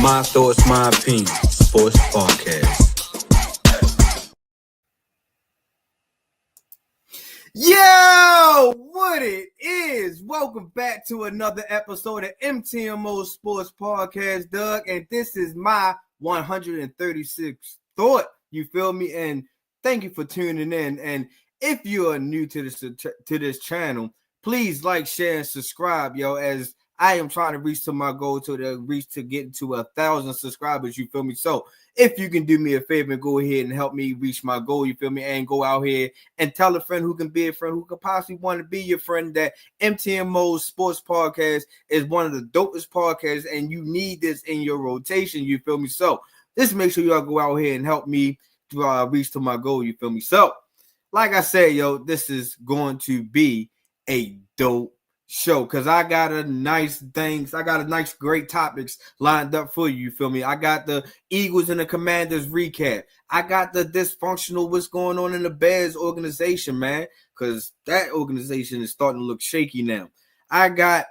My thoughts, my opinion. Sports Podcast. Yo, what it is? Welcome back to another episode of MTMO Sports Podcast, Doug. And this is my 136th thought. You feel me? And thank you for tuning in. And if you are new to this channel, please like, share, and subscribe, yo, as I am trying to reach to my goal to get to 1,000 subscribers, you feel me? So if you can do me a favor and go ahead and help me reach my goal, you feel me, and go out here and tell a friend who can be a friend, who could possibly want to be your friend, that MTMO Sports Podcast is one of the dopest podcasts, and you need this in your rotation, you feel me? So just make sure y'all go out here and help me to reach to my goal, you feel me? So like I said, yo, this is going to be a dope show because I got great topics lined up for you. You feel me? I got the Eagles and the Commanders recap. I got the dysfunctional what's going on in the Bears organization, man, because that organization is starting to look shaky now. I got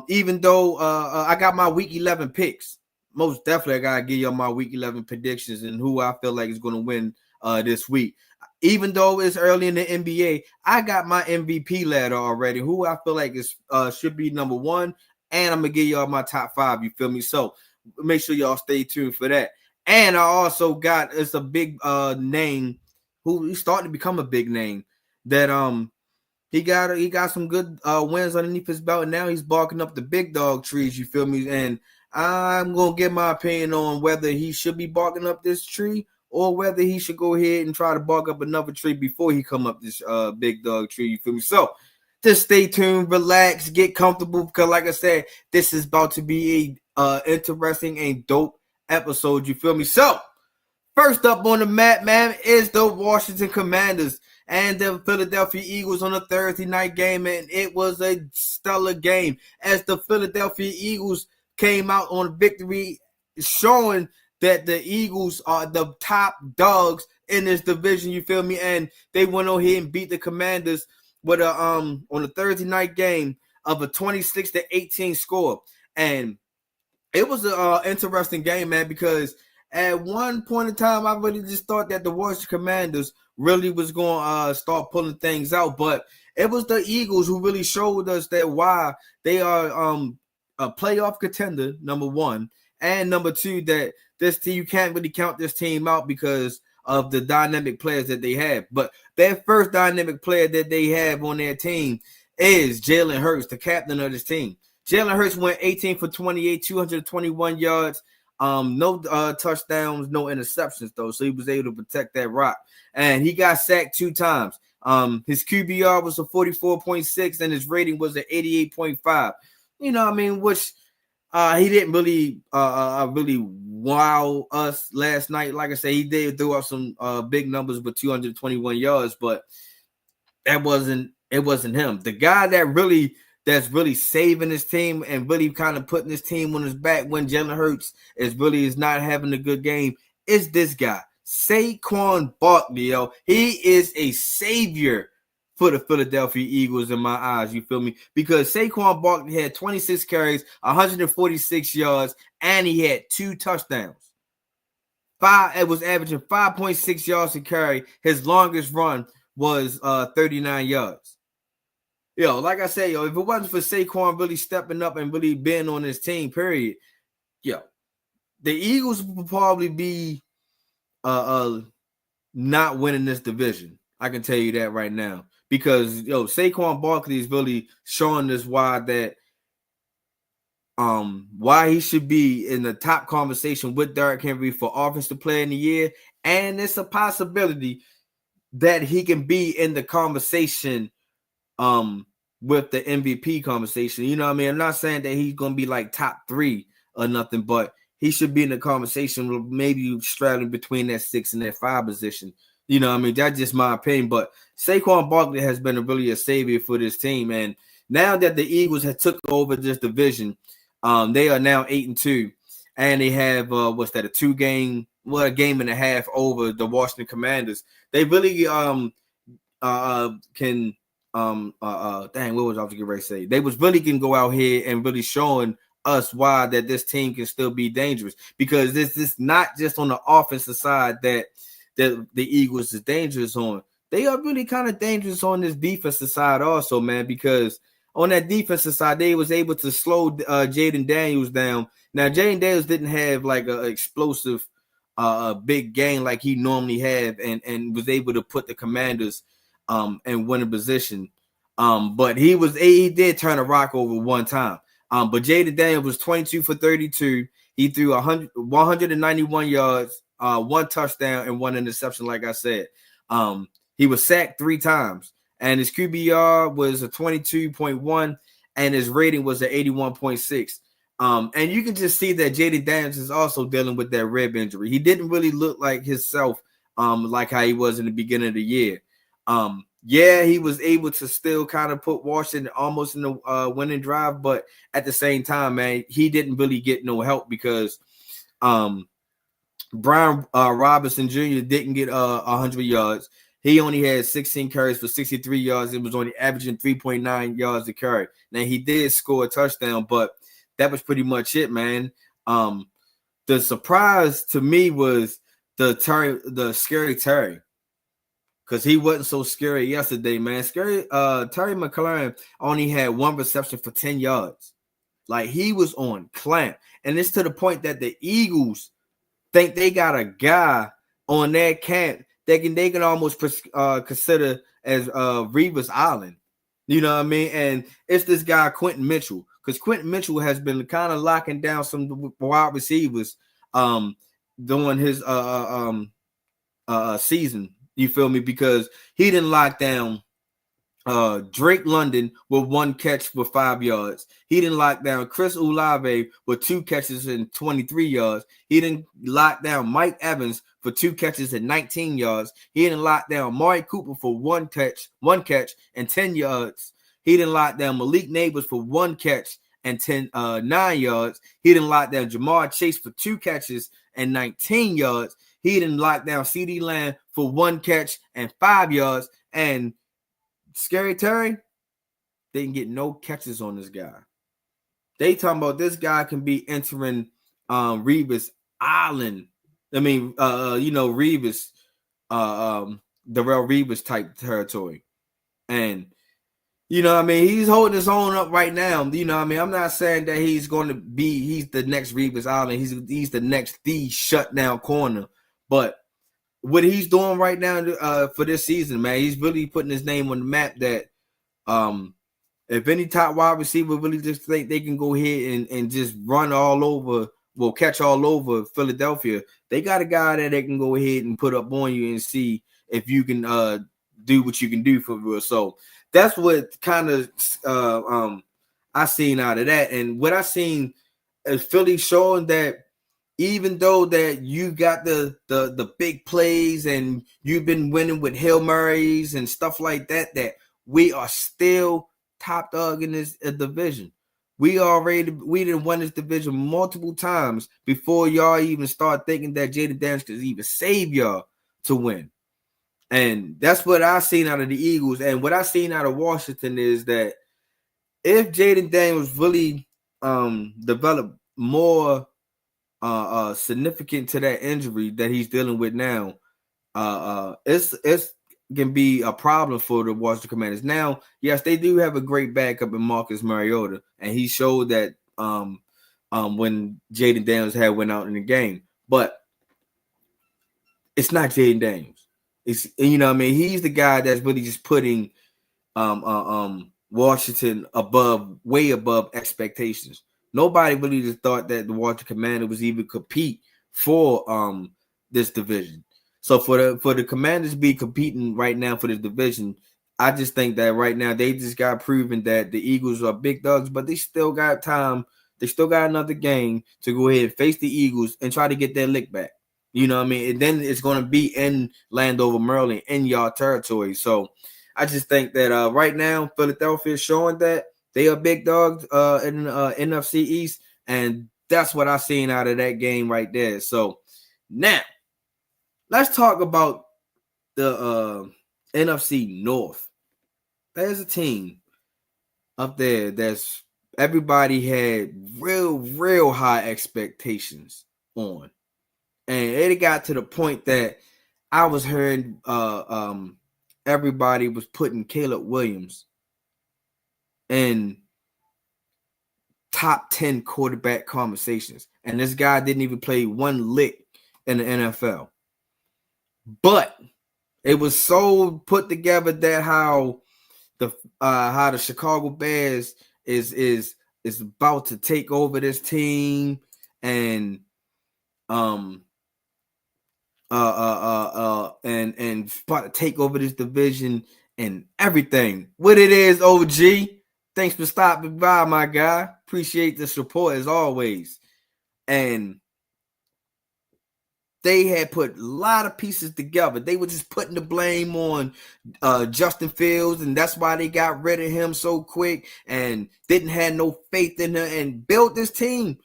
even though I got my week 11 picks, most definitely I gotta give y'all my week 11 predictions and who I feel like is going to win this week. Even though it's early in the NBA, I got my MVP ladder already, who I feel like is should be number one, and I'm going to give y'all my top five, you feel me? So make sure y'all stay tuned for that. And I also got, it's a big name who he's starting to become a big name that he got some good wins underneath his belt, and now he's barking up the big dog trees, you feel me? And I'm going to give my opinion on whether he should be barking up this tree or whether he should go ahead and try to bark up another tree before he come up this big dog tree, you feel me? So just stay tuned, relax, get comfortable, because like I said, this is about to be a interesting and dope episode, you feel me? So first up on the map, man, is the Washington Commanders and the Philadelphia Eagles on a Thursday night game, and it was a stellar game as the Philadelphia Eagles came out on victory, showing that the Eagles are the top dogs in this division, you feel me? And they went on here and beat the Commanders with a on a Thursday night game of a 26-18 score. And it was an interesting game, man, because at one point in time, I really just thought that the Washington Commanders really was going to start pulling things out. But it was the Eagles who really showed us that why they are a playoff contender, number one, and number two, that this team, you can't really count this team out because of the dynamic players that they have. But their first dynamic player that they have on their team is Jalen Hurts, the captain of this team. Jalen Hurts went 18 for 28, 221 yards, no touchdowns, no interceptions, though. So he was able to protect that rock. And he got sacked 2 times. His QBR was a 44.6, and his rating was an 88.5. You know what I mean? Which he didn't really wow us last night. Like I said, he did throw up some big numbers with 221 yards, but it wasn't him. The guy that's really saving his team and really kind of putting his team on his back when Jalen Hurts is not having a good game is this guy, Saquon Barkley, yo. He is a savior for the Philadelphia Eagles in my eyes, you feel me? Because Saquon Barkley had 26 carries, 146 yards, and he had 2 touchdowns. It was averaging 5.6 yards a carry. His longest run was 39 yards. Yo, like I said, yo, if it wasn't for Saquon really stepping up and really being on his team, period, yo, the Eagles would probably be not winning this division. I can tell you that right now. Because Saquon Barkley is really showing us why he should be in the top conversation with Derrick Henry for Offensive Player in the Year, and it's a possibility that he can be in the conversation with the MVP conversation. You know what I mean? I'm not saying that he's gonna be like top 3 or nothing, but he should be in the conversation, maybe straddling between that 6 and that 5 position. You know what I mean? That's just my opinion. But Saquon Barkley has been really a savior for this team. And now that the Eagles have took over this division, they are now 8-2. And they have, a game and a half over the Washington Commanders. They really can what was I was getting ready to say? They was really can go out here and really showing us why that this team can still be dangerous, because this is not just on the offensive side that the Eagles is dangerous on. They are really kind of dangerous on this defensive side also, man, because on that defensive side, they was able to slow Jaden Daniels down. Now, Jaden Daniels didn't have like an explosive big game like he normally have, and was able to put the Commanders and win a position. But he did turn a rock over one time. But Jaden Daniels was 22 for 32. He threw 191 yards, one touchdown, and one interception, like I said. He was sacked 3 times, and his QBR was a 22.1, and his rating was an 81.6. And you can just see that Jaden Daniels is also dealing with that rib injury. He didn't really look like himself, like how he was in the beginning of the year. Yeah, he was able to still kind of put Washington almost in the winning drive, but at the same time, man, he didn't really get no help because Brian Robinson Jr. didn't get 100 yards. He only had 16 carries for 63 yards. It was only averaging 3.9 yards a carry. Now, he did score a touchdown, but that was pretty much it, man. The surprise to me was the Scary Terry, because he wasn't so scary yesterday, man. Terry McLaurin only had 1 reception for 10 yards. Like, he was on clamp. And it's to the point that the Eagles think they got a guy on their camp they can almost consider as Revis Island. You know what I mean? And it's this guy, Quentin Mitchell, because Quentin Mitchell has been kind of locking down some wide receivers during his season. You feel me? Because he didn't lock down Drake London with 1 catch for 5 yards. He didn't lock down Chris Olave with 2 catches and 23 yards. He didn't lock down Mike Evans for 2 catches and 19 yards. He didn't lock down Amari Cooper for 1 catch and 10 yards. He didn't lock down Malik Neighbors for 1 catch and 9 yards. He didn't lock down Jamar Chase for 2 catches and 19 yards. He didn't lock down CeeDee Lamb for 1 catch and 5 yards. And Scary Terry didn't get no catches on this guy. They talking about this guy can be entering Revis Island. I mean, Revis, Darrell Revis type territory. And, you know what I mean, he's holding his own up right now. You know what I mean? I'm not saying that he's the next Revis Island. He's the next shutdown corner. But what he's doing right now for this season, man, he's really putting his name on the map that if any top wide receiver really just think they can go ahead and just run all over, catch all over Philadelphia, they got a guy that they can go ahead and put up on you and see if you can do what you can do for real. So that's what kind of I seen out of that. And what I seen is Philly showing that even though that you got the big plays and you've been winning with Hail Marys and stuff like that, that we are still top dog in this division. We didn't win this division multiple times before y'all even start thinking that Jaden Daniels could even save y'all to win. And that's what I seen out of the Eagles. And what I seen out of Washington is that if Jaden Daniels really developed more significant to that injury that he's dealing with now, it's can be a problem for the Washington Commanders. Now, yes, they do have a great backup in Marcus Mariota, and he showed that when Jaden Daniels went out in the game. But it's not Jaden Daniels. It's, you know what I mean, he's the guy that's really just putting Washington way above expectations. Nobody really just thought that the Washington Commanders was even compete for this division. So for the Commanders to be competing right now for this division, I just think that right now they just got proven that the Eagles are big dogs, but they still got time. They still got another game to go ahead and face the Eagles and try to get their lick back. You know what I mean? And then it's going to be in Landover, Maryland, in y'all territory. So I just think that right now Philadelphia is showing that they are big dogs in NFC East, and that's what I seen out of that game right there. So now let's talk about the NFC North. There's a team up there that's everybody had real high expectations on. And it got to the point that I was hearing everybody was putting Caleb Williams in top 10 quarterback conversations. And this guy didn't even play one lick in the NFL. But it was so put together that how the Chicago Bears is about to take over this team and and about to take over this division and everything. What it is, OG. Thanks for stopping by, my guy. Appreciate the support as always. And they had put a lot of pieces together. They were just putting the blame on Justin Fields, and that's why they got rid of him so quick and didn't have no faith in him and built this team.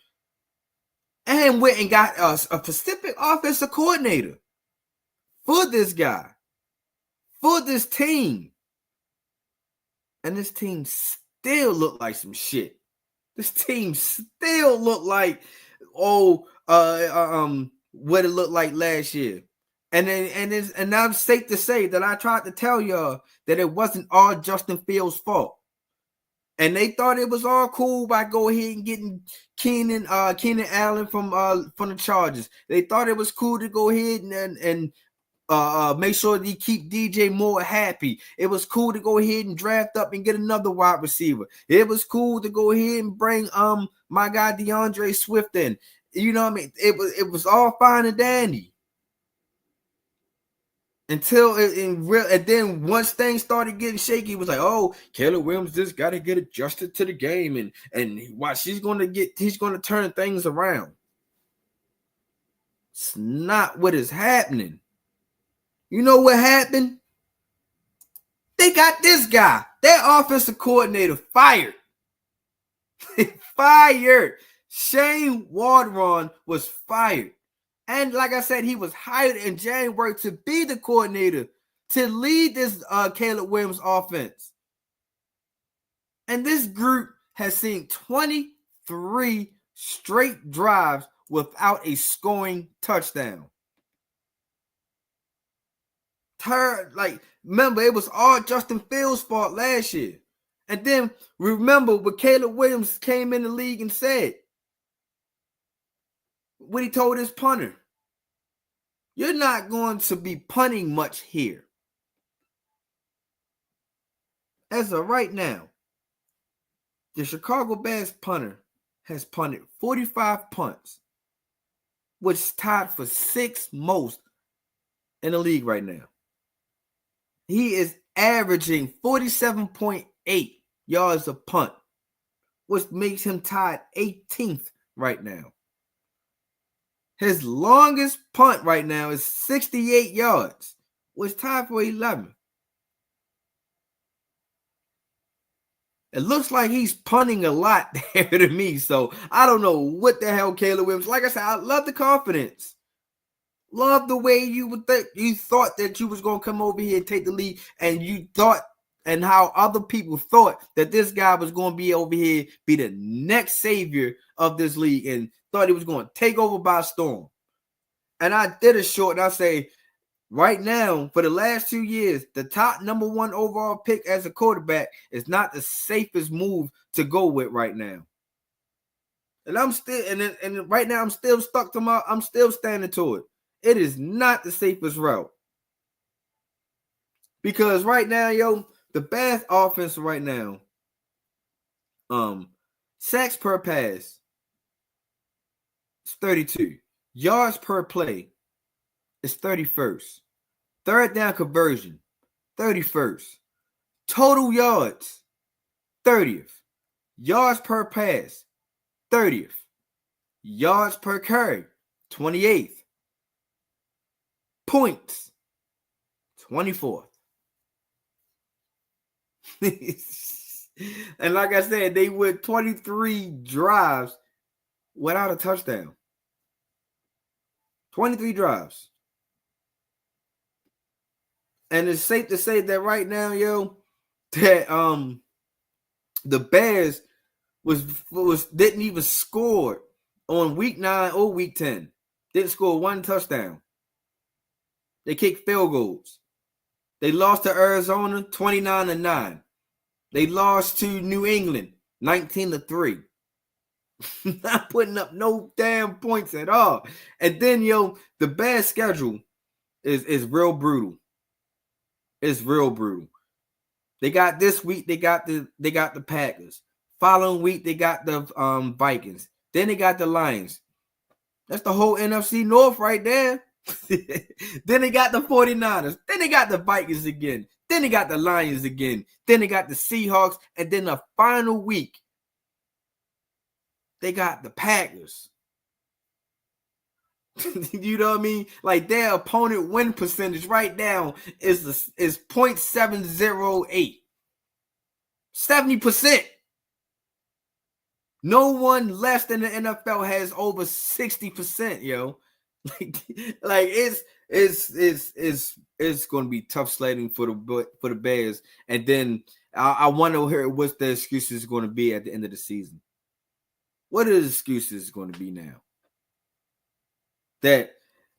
And went and got a specific offensive coordinator for this guy, for this team. And this team still looked like some shit. This team still looked like, what it looked like last year. And now it's safe to say that I tried to tell y'all that it wasn't all Justin Fields' fault. And they thought it was all cool by going ahead and getting Keenan Allen from the Chargers. They thought it was cool to go ahead and make sure that you keep DJ Moore happy. It was cool to go ahead and draft up and get another wide receiver. It was cool to go ahead and bring my guy DeAndre Swift in. You know what I mean? It was all fine and dandy. Until and then once things started getting shaky, it was like, oh, Caleb Williams just got to get adjusted to the game, and watch, he's going to turn things around. It's not what is happening. You know what happened? They got this guy, their offensive coordinator, fired. Fired. Shane Waldron was fired. And like I said, he was hired in January to be the coordinator, to lead this Caleb Williams offense. And this group has seen 23 straight drives without a scoring touchdown. Remember, it was all Justin Fields' fault last year. And then remember what Caleb Williams came in the league and said. What he told his punter. You're not going to be punting much here. As of right now, the Chicago Bears punter has punted 45 punts, which is tied for sixth most in the league right now. He is averaging 47.8 yards a punt, which makes him tied 18th right now. His longest punt right now is 68 yards, which is tied for 11th. It looks like he's punting a lot there to me, so I don't know what the hell Caleb Williams. Like I said, I love the confidence. Love the way you thought that you was going to come over here and take the lead, and you thought, and how other people thought that this guy was going to be over here, be the next savior of this league, and thought he was going to take over by storm. And I did a short, and I say, right now, for the last 2 years, the top number one overall pick as a quarterback is not the safest move to go with right now. And I'm still, and right now I'm still stuck to I'm still standing to it. It is not the safest route. Because right now, the Bears offense right now, sacks per pass is 32. Yards per play is 31st. Third down conversion, 31st. Total yards, 30th. Yards per pass, 30th. Yards per carry, 28th. Points, 24th. And like I said, they went 23 drives without a touchdown. 23 drives. And it's safe to say that right now, that the Bears didn't even score on week 9 or week 10. Didn't score one touchdown. They kicked field goals. They lost to Arizona 29-9. They lost to New England 19-3. Not putting up no damn points at all. And then, the bad schedule is real brutal. It's real brutal. They got this week, they got the Packers. Following week, they got the Vikings. Then they got the Lions. That's the whole NFC North right there. Then they got the 49ers. Then they got the Vikings again. Then they got the Lions again. Then they got the Seahawks. And then the final week, they got the Packers. You know what I mean? Like, their opponent win percentage right now is 0.708. 70%. No one less than the NFL has over 60%, yo. Like it's going to be tough sledding for the Bears. And then I wonder what the excuses going to be at the end of the season. What are the excuses going to be now? That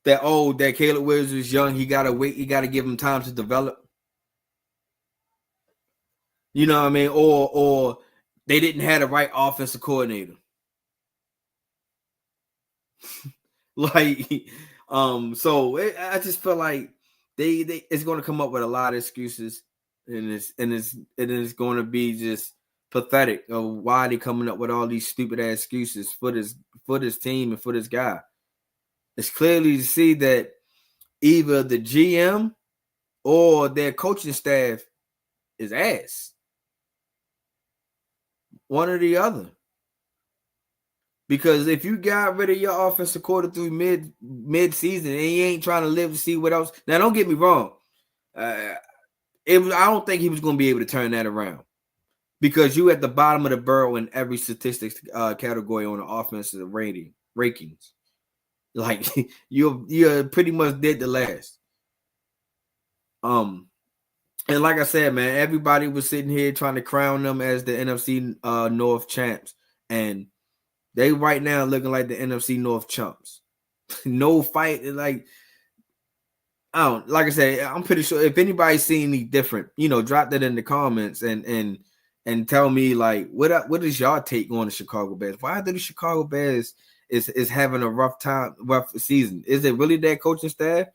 Caleb Williams is young, he gotta wait, he gotta give him time to develop. You know what I mean? Or they didn't have the right offensive coordinator. So I just feel like they it's going to come up with a lot of excuses, and it's going to be just pathetic of why they coming up with all these stupid ass excuses for this team and for this guy. It's clearly to see that either the GM or their coaching staff is ass. One or the other. Because if you got rid of your offensive coordinator through mid-season and he ain't trying to live to see what else. Now, don't get me wrong. I don't think he was going to be able to turn that around. Because you at the bottom of the barrel in every statistics category on the offensive rankings. Like, you're pretty much dead to last. And like I said, man, everybody was sitting here trying to crown them as the NFC North champs. And they right now looking like the NFC North chumps. No fight. Like I said, I'm pretty sure if anybody's seen any different, drop that in the comments and tell me, like, what is y'all take on the Chicago Bears? Why do the Chicago Bears is having a rough season? Is it really that coaching staff?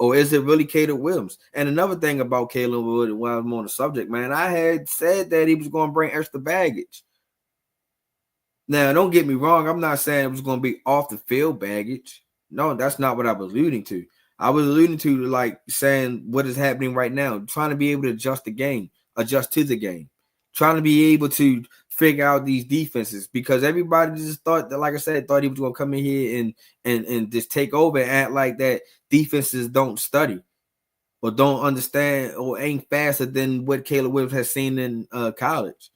Or is it really Caleb Williams? And another thing about Caleb Williams, while I'm on the subject, man, I had said that he was going to bring extra baggage. Now, don't get me wrong. I'm not saying it was going to be off the field baggage. No, that's not what I was alluding to. I was alluding to, like, saying what is happening right now, trying to be able to adjust to the game, trying to be able to figure out these defenses, because everybody just thought that, like I said, thought he was going to come in here and just take over and act like that defenses don't study or don't understand or ain't faster than what Caleb Williams has seen in college.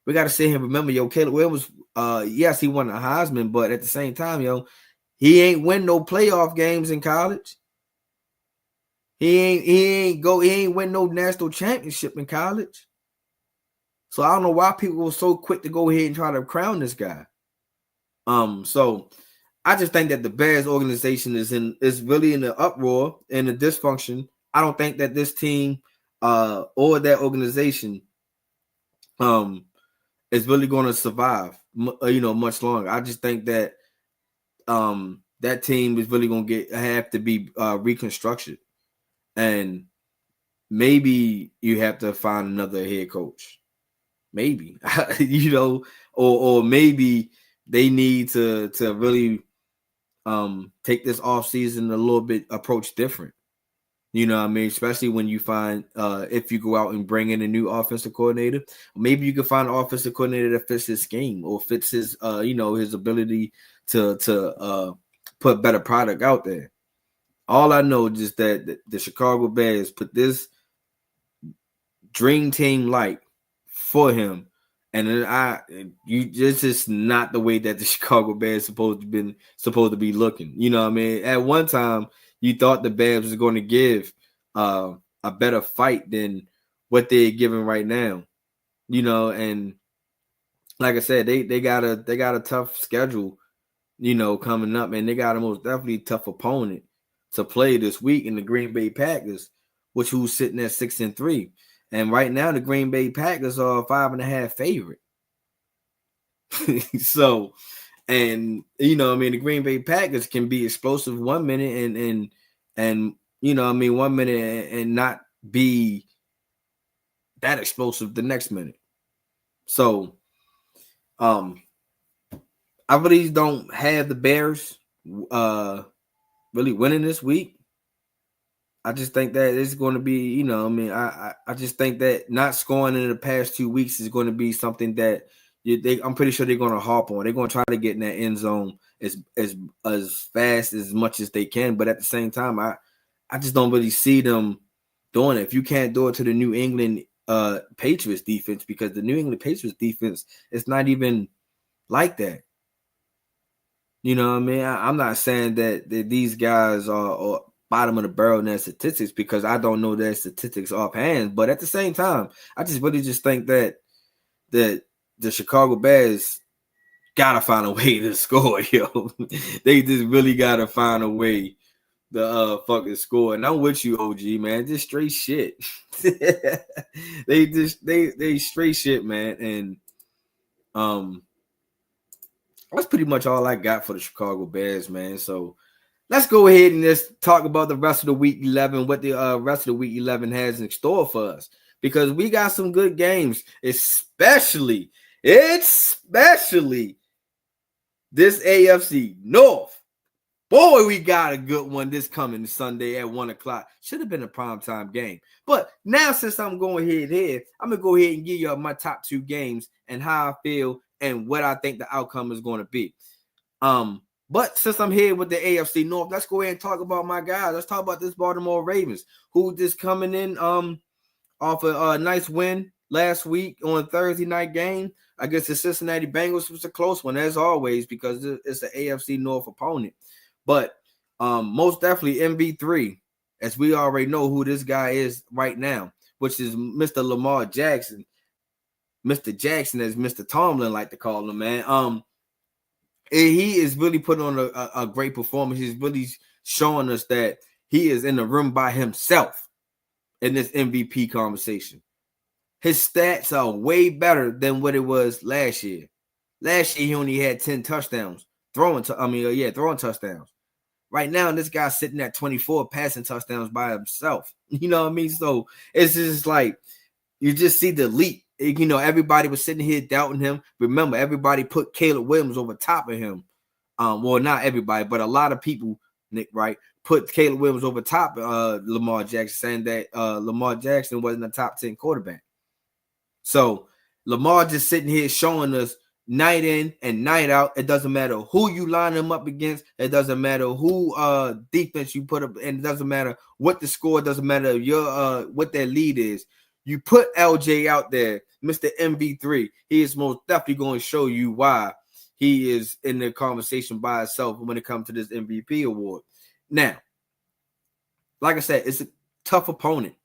We got to sit here and remember, Caleb Williams, yes, he won a Heisman, but at the same time, he ain't win no playoff games in college. He ain't win no national championship in college. So I don't know why people were so quick to go ahead and try to crown this guy. So I just think that the Bears organization is really in the uproar and the dysfunction. I don't think that this team or that organization is really going to survive, much longer. I just think that that team is really going to have to be reconstructed, and maybe you have to find another head coach. Maybe, or maybe they need to really take this offseason a little bit approach different. You know what I mean? Especially when you find if you go out and bring in a new offensive coordinator, maybe you can find an offensive coordinator that fits his scheme or fits his his ability to put better product out there. All I know is that the Chicago Bears put this dream team light for him, and this is not the way that the Chicago Bears supposed to be looking. You know what I mean? At one time, you thought the Bears was going to give a better fight than what they're giving right now. And like I said, they got a tough schedule, coming up, and they got a most definitely tough opponent to play this week in the Green Bay Packers, who's sitting at 6-3. And right now the Green Bay Packers are a 5.5 favorite. So, and the Green Bay Packers can be explosive 1 minute and 1 minute and not be that explosive the next minute. So, I really don't have the Bears really winning this week. I just think that it's going to be, I just think that not scoring in the past 2 weeks is going to be something that I'm pretty sure they're going to harp on. They're going to try to get in that end zone as fast as much as they can. But at the same time, I just don't really see them doing it. If you can't do it to the New England Patriots defense, because the New England Patriots defense is not even like that. You know what I mean? I'm not saying that these guys are bottom of the barrel in their statistics, because I don't know their statistics offhand. But at the same time, I just really just think that the Chicago Bears gotta find a way to score, yo. They just really gotta find a way to fucking score. And I'm with you, OG, man. Just straight shit. they straight shit, man. And that's pretty much all I got for the Chicago Bears, man. So let's go ahead and just talk about the rest of the week 11, what the rest of the week 11 has in store for us, because we got some good games, especially this AFC North. Boy, we got a good one this coming Sunday at 1 o'clock. Should have been a primetime game. But now, since I'm going here, I'm going to go ahead and give you my top 2 games and how I feel and what I think the outcome is going to be. But since I'm here with the AFC North, let's go ahead and talk about my guys. Let's talk about this Baltimore Ravens, who just coming in off a nice win last week on a Thursday night game against the Cincinnati Bengals. It was a close one, as always, because it's an AFC North opponent. But most definitely MV3, as we already know who this guy is right now, which is Mr. Lamar Jackson. Mr. Jackson, as Mr. Tomlin like to call him, man. He is really putting on a great performance. He's really showing us that he is in the room by himself in this MVP conversation. His stats are way better than what it was last year. Last year, he only had 10 touchdowns. Throwing touchdowns. Right now, this guy's sitting at 24 passing touchdowns by himself. You know what I mean? So it's just like you just see the leap. Everybody was sitting here doubting him. Remember, everybody put Caleb Williams over top of him. Well, not everybody, but a lot of people, Nick, right, put Caleb Williams over top of Lamar Jackson, saying that Lamar Jackson wasn't a top 10 quarterback. So Lamar just sitting here showing us night in and night out. It doesn't matter who you line him up against. It doesn't matter who defense you put up, and it doesn't matter what the score. It doesn't matter your what their lead is. You put LJ out there, Mr. MV3. He is most definitely going to show you why he is in the conversation by himself when it comes to this MVP award. Now, like I said, it's a tough opponent.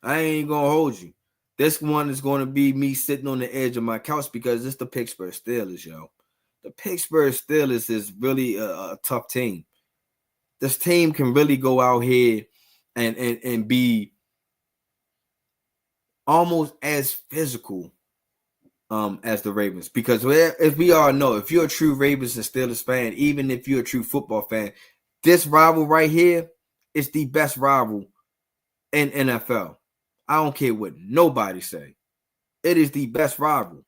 I ain't going to hold you. This one is going to be me sitting on the edge of my couch because it's the Pittsburgh Steelers, yo. The Pittsburgh Steelers is really a tough team. This team can really go out here and be almost as physical as the Ravens. Because if we all know, if you're a true Ravens and Steelers fan, even if you're a true football fan, this rival right here is the best rival in NFL. I don't care what nobody say. It is the best rival.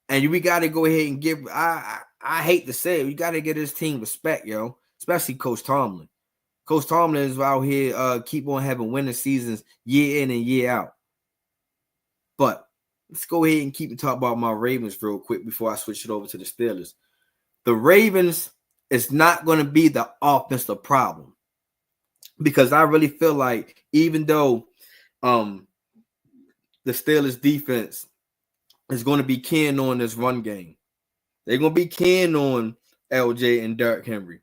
And we got to go ahead and give, I hate to say it, we got to give this team respect, yo. Especially Coach Tomlin. Coach Tomlin is out here keep on having winning seasons year in and year out. But let's go ahead and keep talking about my Ravens real quick before I switch it over to the Steelers. The Ravens is not going to be the offensive problem. Because I really feel like even though the Steelers defense is going to be keying on this run game, they're going to be keying on LJ and Derrick Henry.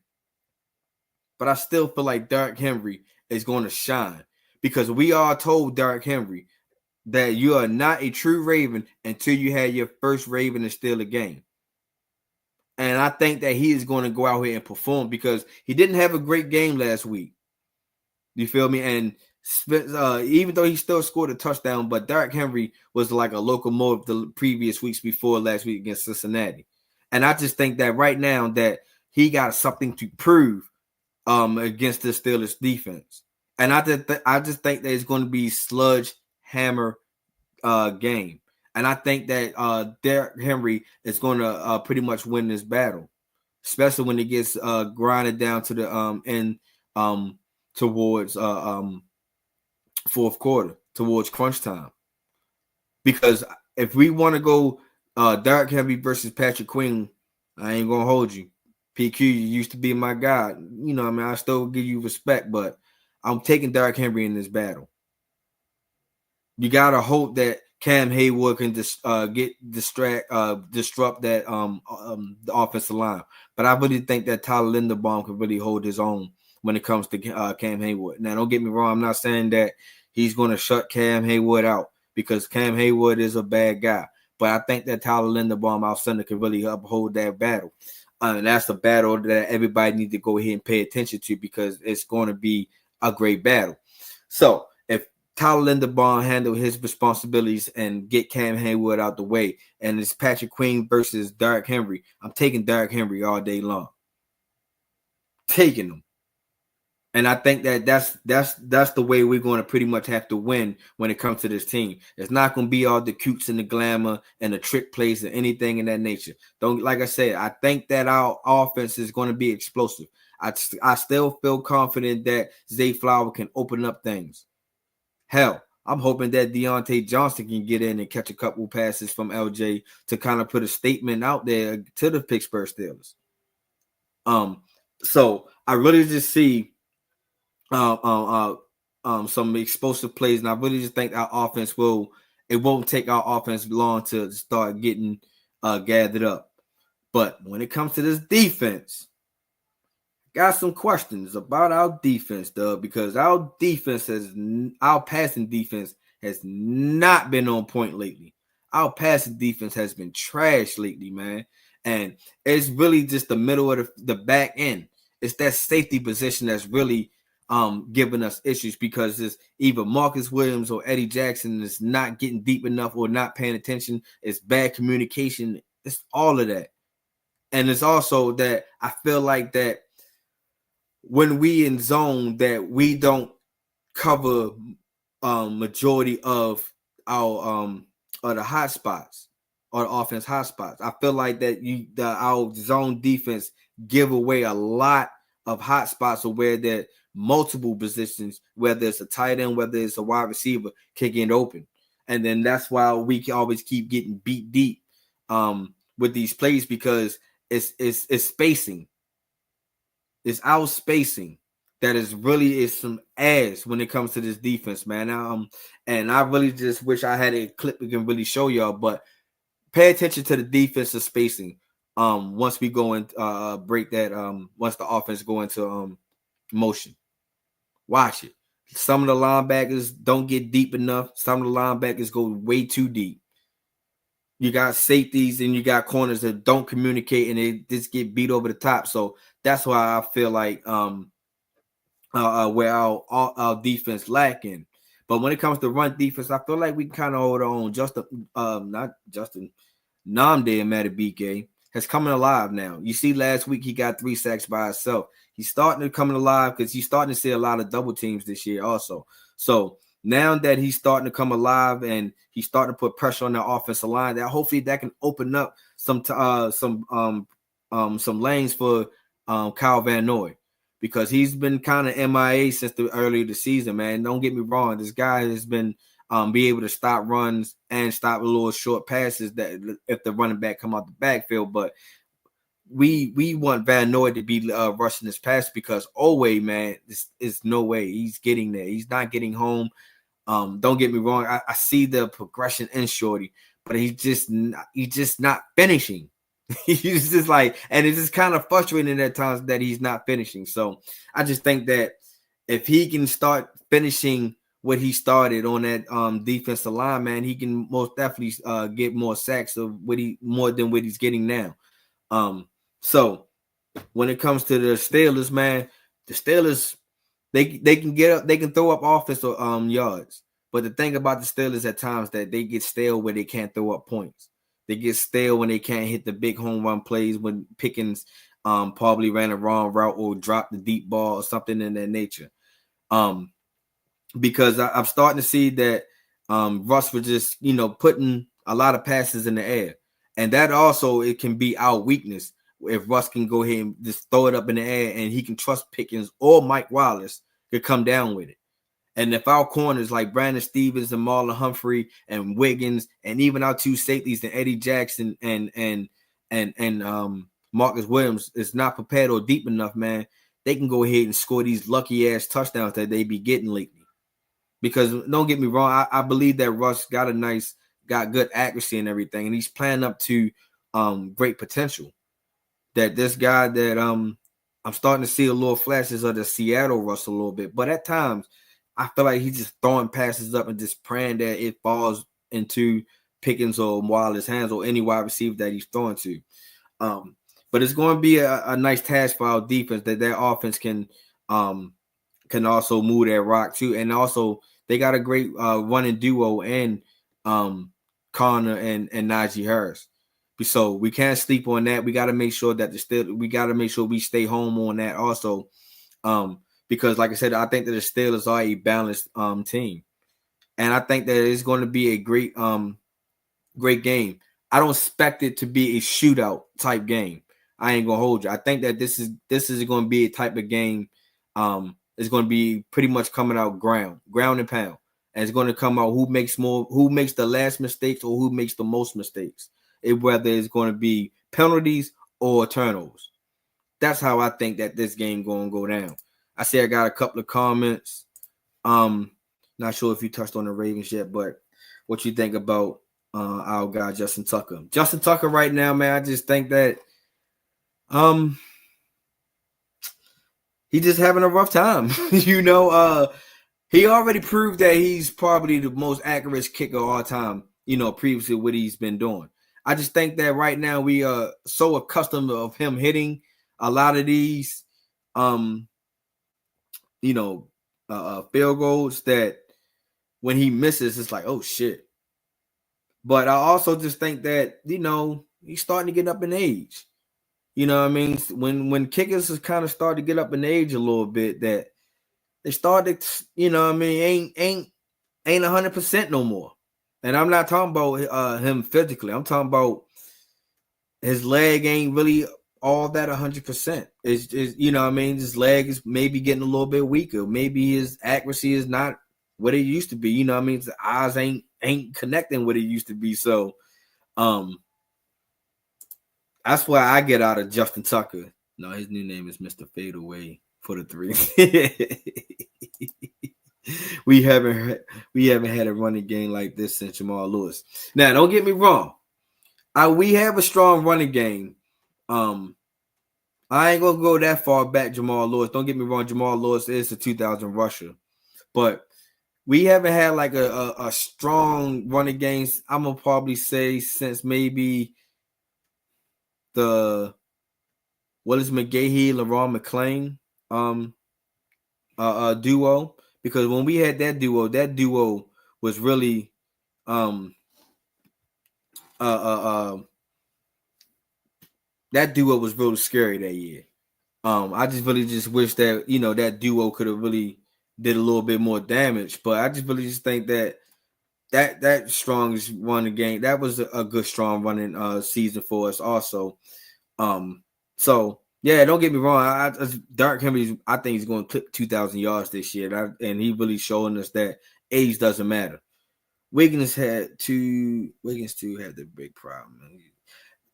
But I still feel like Derrick Henry is going to shine because we are told Derrick Henry, that you are not a true Raven until you had your first Raven and steal a game. And I think that he is going to go out here and perform because he didn't have a great game last week. You feel me? And even though he still scored a touchdown, but Derrick Henry was like a locomotive the previous weeks before last week against Cincinnati. And I just think that right now that he got something to prove against the Steelers defense. And I just think that it's going to be sludge hammer game. And I think that Derrick Henry is going to pretty much win this battle, especially when it gets grinded down to the end towards fourth quarter, towards crunch time. Because if we want to go Derrick Henry versus Patrick Queen, I ain't going to hold you. PQ, you used to be my guy. You know, I mean, I still give you respect, but I'm taking Derrick Henry in this battle. You got to hope that Cam Hayward can disrupt that the offensive line. But I really think that Tyler Linderbaum can really hold his own when it comes to Cam Hayward. Now, don't get me wrong. I'm not saying that he's going to shut Cam Hayward out because Cam Hayward is a bad guy. But I think that Tyler Linderbaum out center can really uphold that battle. And that's a battle that everybody needs to go ahead and pay attention to because it's going to be a great battle. So if Tyler Linderbaum handle his responsibilities and get Cam Hayward out the way, and it's Patrick Queen versus Derrick Henry, I'm taking Derrick Henry all day long. Taking him. And I think that that's the way we're going to pretty much have to win when it comes to this team. It's not going to be all the cutes and the glamour and the trick plays or anything in that nature. Like I said, I think that our offense is going to be explosive. I still feel confident that Zay Flower can open up things. Hell, I'm hoping that Deontay Johnson can get in and catch a couple passes from LJ to kind of put a statement out there to the Pittsburgh Steelers. So I really just see some explosive plays, and I really just think our offense it won't take our offense long to start getting gathered up. But when it comes to this defense, got some questions about our defense, Doug, because our passing defense has not been on point lately. Our passing defense has been trash lately, man. And it's really just the middle of the back end. It's that safety position that's really giving us issues because it's either Marcus Williams or Eddie Jackson is not getting deep enough or not paying attention. It's bad communication. It's all of that. And it's also that I feel like that when we in zone that we don't cover majority of our the hot spots or the offense hot spots. I feel like that our zone defense give away a lot of hot spots or where that multiple positions, whether it's a tight end, whether it's a wide receiver, can get open. And then that's why we can always keep getting beat deep with these plays because it's spacing. It's our spacing that is some ass when it comes to this defense, man. And I really just wish I had a clip we can really show y'all, but pay attention to the defensive spacing. Once we go and break that, once the offense go into motion, watch it. Some of the linebackers don't get deep enough. Some of the linebackers go way too deep. You got safeties and you got corners that don't communicate and they just get beat over the top. So that's why I feel like where our defense lacking. But when it comes to run defense, I feel like we kind of hold on. Namde Matabike has coming alive now. You see, last week he got 3 sacks by himself. He's starting to come alive because he's starting to see a lot of double teams this year also. So now that he's starting to come alive and he's starting to put pressure on the offensive line, that hopefully that can open up some lanes for Kyle Van Noy, because he's been kind of MIA since the early of the season, man. Don't get me wrong. This guy has been be able to stop runs and stop a little short passes that if the running back come out the backfield. But we want Van Noy to be rushing this pass because Oweh, man, is no way he's getting there. He's not getting home. Don't get me wrong. I see the progression in Shorty, but he's just not finishing. He's just like, and it's just kind of frustrating at times that he's not finishing. So I just think that if he can start finishing what he started on that defensive line, man, he can most definitely get more sacks of more than what he's getting now. So when it comes to the Steelers, man, the Steelers they can get up, they can throw up offensive yards. But the thing about the Steelers at times that they get stale where they can't throw up points. They get stale when they can't hit the big home run plays when Pickens probably ran a wrong route or dropped the deep ball or something in that nature. Because I'm starting to see that Russ was just, putting a lot of passes in the air. And that also, it can be our weakness. If Russ can go ahead and just throw it up in the air and he can trust Pickens or Mike Wallace to come down with it. And if our corners like Brandon Stevens and Marlon Humphrey and Wiggins and even our two safeties and Eddie Jackson and Marcus Williams is not prepared or deep enough, man, they can go ahead and score these lucky ass touchdowns that they be getting lately. Because don't get me wrong, I believe that Russ got good accuracy and everything, and he's playing up to great potential. That this guy that I'm starting to see a little flashes of the Seattle Russ a little bit, but at times I feel like he's just throwing passes up and just praying that it falls into Pickens or Wallace's hands or any wide receiver that he's throwing to. But it's going to be a nice task for our defense that their offense can also move that rock too, and also they got a great running duo and Connor and Najee Harris. So we can't sleep on that. We got to make sure that we stay home on that also. Because like I said, I think that the Steelers are a balanced team. And I think that it's going to be a great game. I don't expect it to be a shootout type game. I ain't gonna hold you. I think that this is going to be a type of game. It's going to be pretty much coming out ground and pound. And it's going to come out who makes the last mistakes or who makes the most mistakes. Whether it's going to be penalties or turnovers. That's how I think that this game going to go down. I see I got a couple of comments. Not sure if you touched on the Ravens yet, but what you think about our guy Justin Tucker? Justin Tucker right now, man, I just think that he's just having a rough time. He already proved that he's probably the most accurate kicker of all time, previously what he's been doing. I just think that right now we are so accustomed of him hitting a lot of these field goals that when he misses, it's like, oh shit. But I also just think that, he's starting to get up in age. You know what I mean? When kickers is kind of starting to get up in age a little bit, that they started, ain't 100% no more. And I'm not talking about him physically. I'm talking about his leg ain't really all that 100%. It's his leg is maybe getting a little bit weaker. Maybe his accuracy is not what it used to be. His eyes ain't connecting what it used to be. So, that's why I get out of Justin Tucker. No, his new name is Mr. Fadeaway for the three. We haven't had a running game like this since Jamal Lewis. Now, don't get me wrong. We have a strong running game. I ain't gonna go that far back, Jamal Lewis. Don't get me wrong. Jamal Lewis is a 2000 rusher, but we haven't had like a strong running game. I'm gonna probably say since maybe the Willis McGahee, LaRon McClain duo, because when we had that duo was really that duo was really scary that year. I just really just wish that that duo could have really did a little bit more damage, but I just really just think that strongest running game, that was a good strong running season for us also. So yeah, don't get me wrong. Derrick Henry, I think he's going to clip 2,000 yards this year, and he really showing us that age doesn't matter. Wiggins too had the big problem.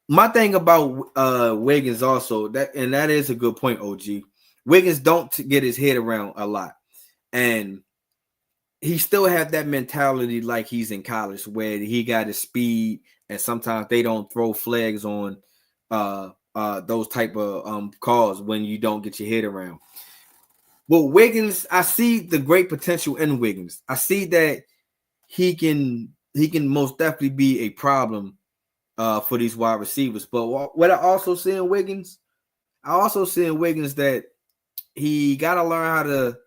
My thing about Wiggins also, that is a good point, OG. Wiggins don't get his head around a lot, and he still have that mentality like he's in college, where he got his speed, and sometimes they don't throw flags on those type of calls when you don't get your head around. Well, Wiggins, I see the great potential in Wiggins. I see that he can most definitely be a problem for these wide receivers. But what I also see in Wiggins, that he got to learn how to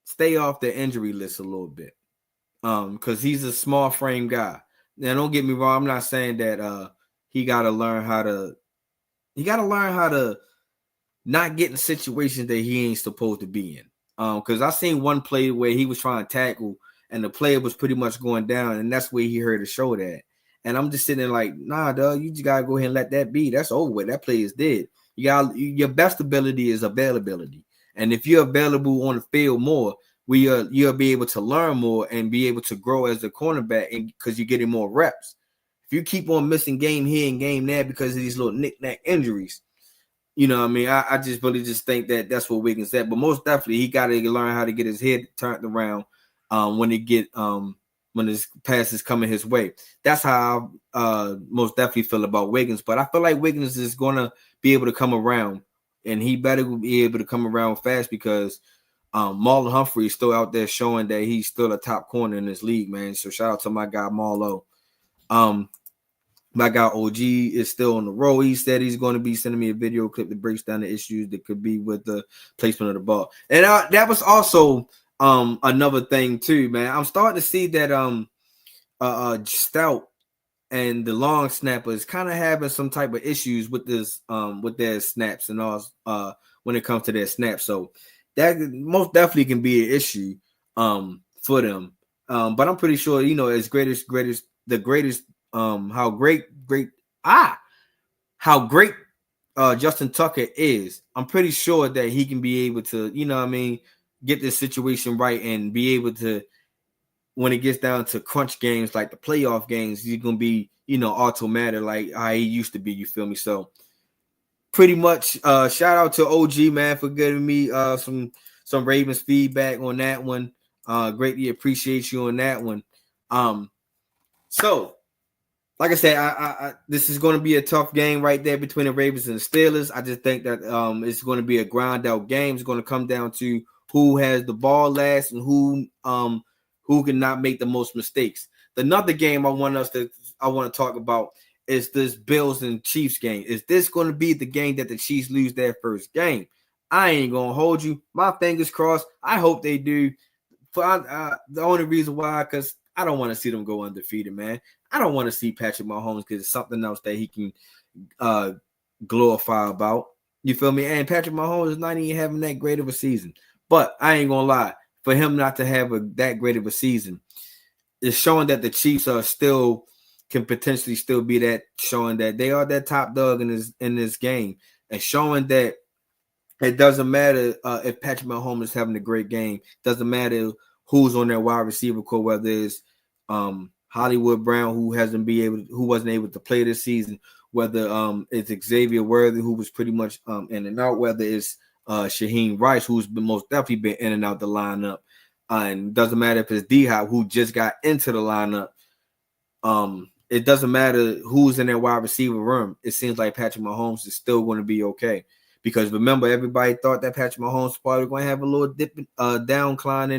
stay off the injury list a little bit. Because he's a small frame guy. Now, don't get me wrong. I'm not saying that he got to learn how to not get in situations that he ain't supposed to be in. Because I seen one play where he was trying to tackle and the player was pretty much going down, and that's where he heard the show that. And I'm just sitting there like, nah, dog, you just gotta go ahead and let that be. That's over with. That play is dead. Your best ability is availability. And if you're available on the field more, you'll be able to learn more and be able to grow as a cornerback, and because you're getting more reps. If you keep on missing game here and game there because of these little knick-knack injuries, you know what I mean? I just really just think that that's what Wiggins said. But most definitely, he got to learn how to get his head turned around when his pass is coming his way. That's how I most definitely feel about Wiggins. But I feel like Wiggins is going to be able to come around, and he better be able to come around fast because Marlon Humphrey is still out there showing that he's still a top corner in this league, man. So shout out to my guy Marlo. My guy OG is still on the road. He said he's going to be sending me a video clip that breaks down the issues that could be with the placement of the ball. And that was also another thing too, man. I'm starting to see that Stout and the long snappers kind of having some type of issues with this with their snaps and all when it comes to their snaps. So that most definitely can be an issue for them. But I'm pretty sure, you know, as the greatest how great Justin Tucker is, I'm pretty sure that he can be able to, you know what I mean, get this situation right and be able to, when it gets down to crunch games like the playoff games, he's going to be, you know, automatic like how he used to be, you feel me? So pretty much shout out to OG, man, for giving me some Ravens feedback on that one. Greatly appreciate you on that one. So like I said, I this is going to be a tough game right there between the Ravens and the Steelers. I just think that it's going to be a grind out game. It's going to come down to who has the ball last and who can not make the most mistakes. Another game I want to talk about is this Bills and Chiefs game. Is this going to be the game that the Chiefs lose their first game? I ain't going to hold you. My fingers crossed. I hope they do. The only reason why, because I don't want to see them go undefeated, man. I don't want to see Patrick Mahomes because it's something else that he can glorify about. You feel me? And Patrick Mahomes is not even having that great of a season. But I ain't going to lie. For him not to have that great of a season, it's showing that the Chiefs can potentially still be that, showing that they are that top dog in this game, and showing that it doesn't matter if Patrick Mahomes is having a great game. Doesn't matter who's on their wide receiver core, whether it's Hollywood Brown, who wasn't able to play this season, whether it's Xavier Worthy, who was pretty much in and out, whether it's Shaheem Rice, who's most definitely been in and out the lineup, and doesn't matter if it's D-Hop, who just got into the lineup. It doesn't matter who's in their wide receiver room. It seems like Patrick Mahomes is still going to be okay. Because remember, everybody thought that Patrick Mahomes was probably going to have a little downcline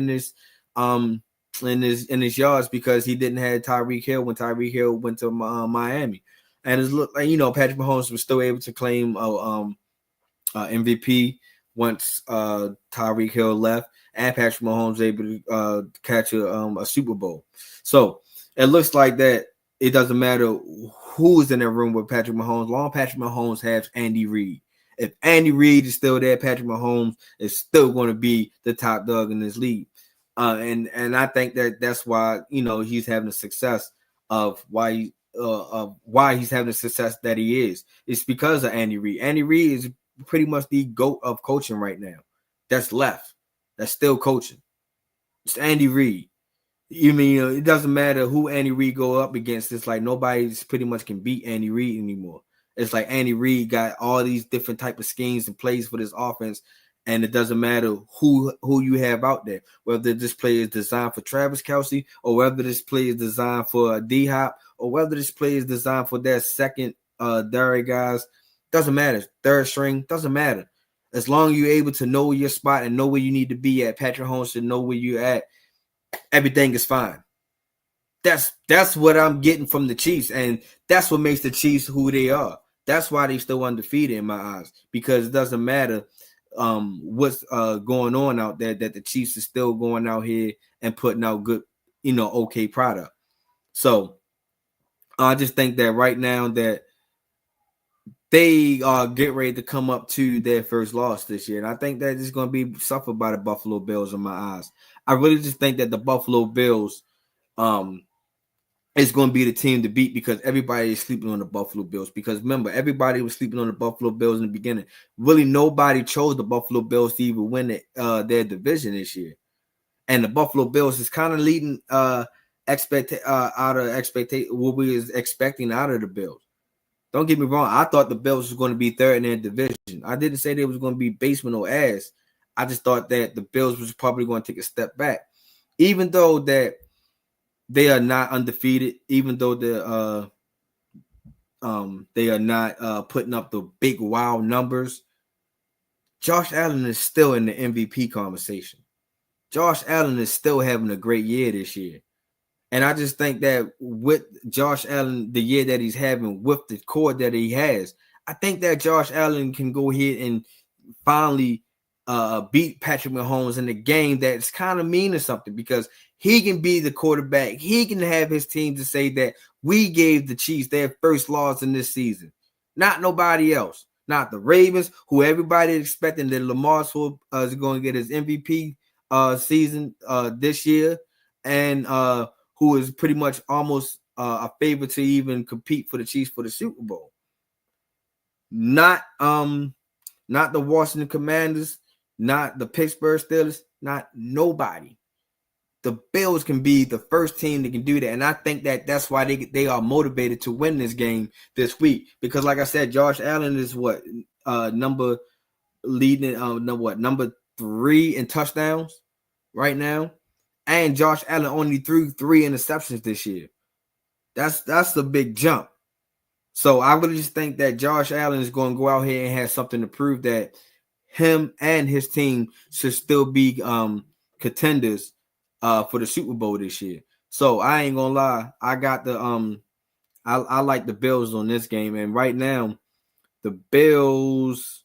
in his yards because he didn't have Tyreek Hill when Tyreek Hill went to Miami, and it looked like, you know, Patrick Mahomes was still able to claim MVP once Tyreek Hill left, and Patrick Mahomes was able to catch a Super Bowl. So it looks like that it doesn't matter who's in the room with Patrick Mahomes, long Patrick Mahomes has Andy Reid. If Andy Reid is still there, Patrick Mahomes is still going to be the top dog in this league. And I think that's why, you know, he's having the success of why he's having the success that he is. It's because of Andy Reid. Andy Reid is pretty much the GOAT of coaching right now. That's left. That's still coaching. It's Andy Reid. You mean, it doesn't matter who Andy Reid go up against. It's like nobody pretty much can beat Andy Reid anymore. It's like Andy Reid got all these different type of schemes and plays for this offense, and it doesn't matter who you have out there, whether this play is designed for Travis Kelce or whether this play is designed for D-Hop or whether this play is designed for their second dairy guys. Doesn't matter. Third string, doesn't matter. As long as you're able to know your spot and know where you need to be at, Patrick Mahomes should know where you're at. Everything is fine. That's what I'm getting from the Chiefs, and that's what makes the Chiefs who they are. That's why they still undefeated in my eyes, because it doesn't matter what's going on out there, that the Chiefs are still going out here and putting out good, okay product. So I just think that right now that they are getting ready to come up to their first loss this year, and I think that it's going to be suffered by the Buffalo Bills in my eyes. I really just think that the Buffalo Bills is going to be the team to beat, because everybody is sleeping on the Buffalo Bills. Because remember, everybody was sleeping on the Buffalo Bills in the beginning. Really, nobody chose the Buffalo Bills to even win their division this year. And the Buffalo Bills is kind of leading out of expectation what we was expecting out of the Bills. Don't get me wrong. I thought the Bills was going to be third in their division. I didn't say they was going to be basement or ass. I just thought that the Bills was probably going to take a step back, even though that they are not undefeated, even though they are not putting up the big wow numbers. Josh Allen is still in the MVP conversation. Josh Allen is still having a great year this year. And I just think that with Josh Allen, the year that he's having with the core that he has, I think that Josh Allen can go ahead and finally beat Patrick Mahomes in a game that's kind of meaning something, because he can be the quarterback. He can have his team to say that we gave the Chiefs their first loss in this season, not nobody else, not the Ravens, who everybody expecting that Lamar is going to get his MVP season this year, and who is pretty much almost a favorite to even compete for the Chiefs for the Super Bowl. Not the Washington Commanders, not the Pittsburgh Steelers, not nobody. The Bills can be the first team that can do that, and I think that that's why they are motivated to win this game this week, because like I said, Josh Allen is number 3 in touchdowns right now, and Josh Allen only threw 3 interceptions this year. That's the big jump. So I really just think that Josh Allen is going to go out here and have something to prove that him and his team should still be contenders for the Super Bowl this year. So I ain't gonna lie, I got the I like the Bills on this game, and right now the Bills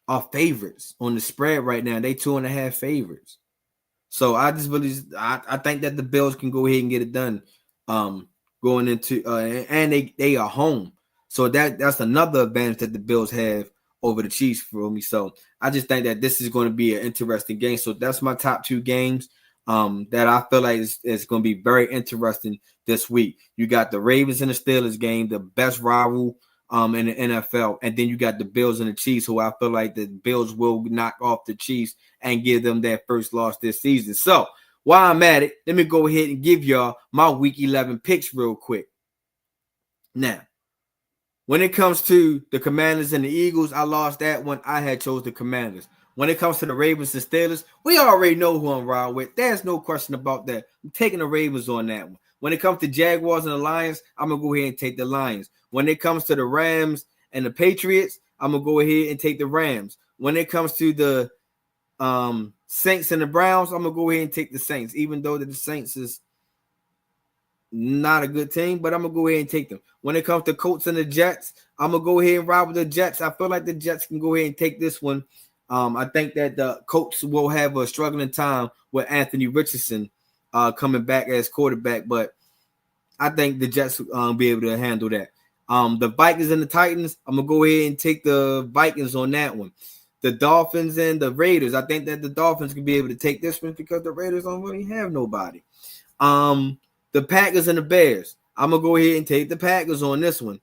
are favorites on the spread right now. They 2.5 favorites. So I just really I think that the Bills can go ahead and get it done. Going into and they are home. So that's another advantage that the Bills have over the Chiefs for me. So I just think that this is going to be an interesting game. So that's my top 2 games that I feel like is going to be very interesting this week. You got the Ravens and the Steelers game, the best rival in the NFL. And then you got the Bills and the Chiefs, who I feel like the Bills will knock off the Chiefs and give them their first loss this season. So while I'm at it, let me go ahead and give y'all my Week 11 picks real quick. Now, when it comes to the Commanders and the Eagles, I lost that one. I had chose the Commanders. When it comes to the Ravens and Steelers, we already know who I'm riding with. There's no question about that. I'm taking the Ravens on that one. When it comes to Jaguars and the Lions, I'm going to go ahead and take the Lions. When it comes to the Rams and the Patriots, I'm going to go ahead and take the Rams. When it comes to the Saints and the Browns, I'm going to go ahead and take the Saints, even though the Saints is not a good team, but I'm going to go ahead and take them. When it comes to Colts and the Jets, I'm going to go ahead and ride with the Jets. I feel like the Jets can go ahead and take this one. I think that the Colts will have a struggling time with Anthony Richardson coming back as quarterback, but I think the Jets will be able to handle that. The Vikings and the Titans, I'm going to go ahead and take the Vikings on that one. The Dolphins and the Raiders, I think that the Dolphins can be able to take this one because the Raiders don't really have nobody. The Packers and the Bears, I'm going to go ahead and take the Packers on this one.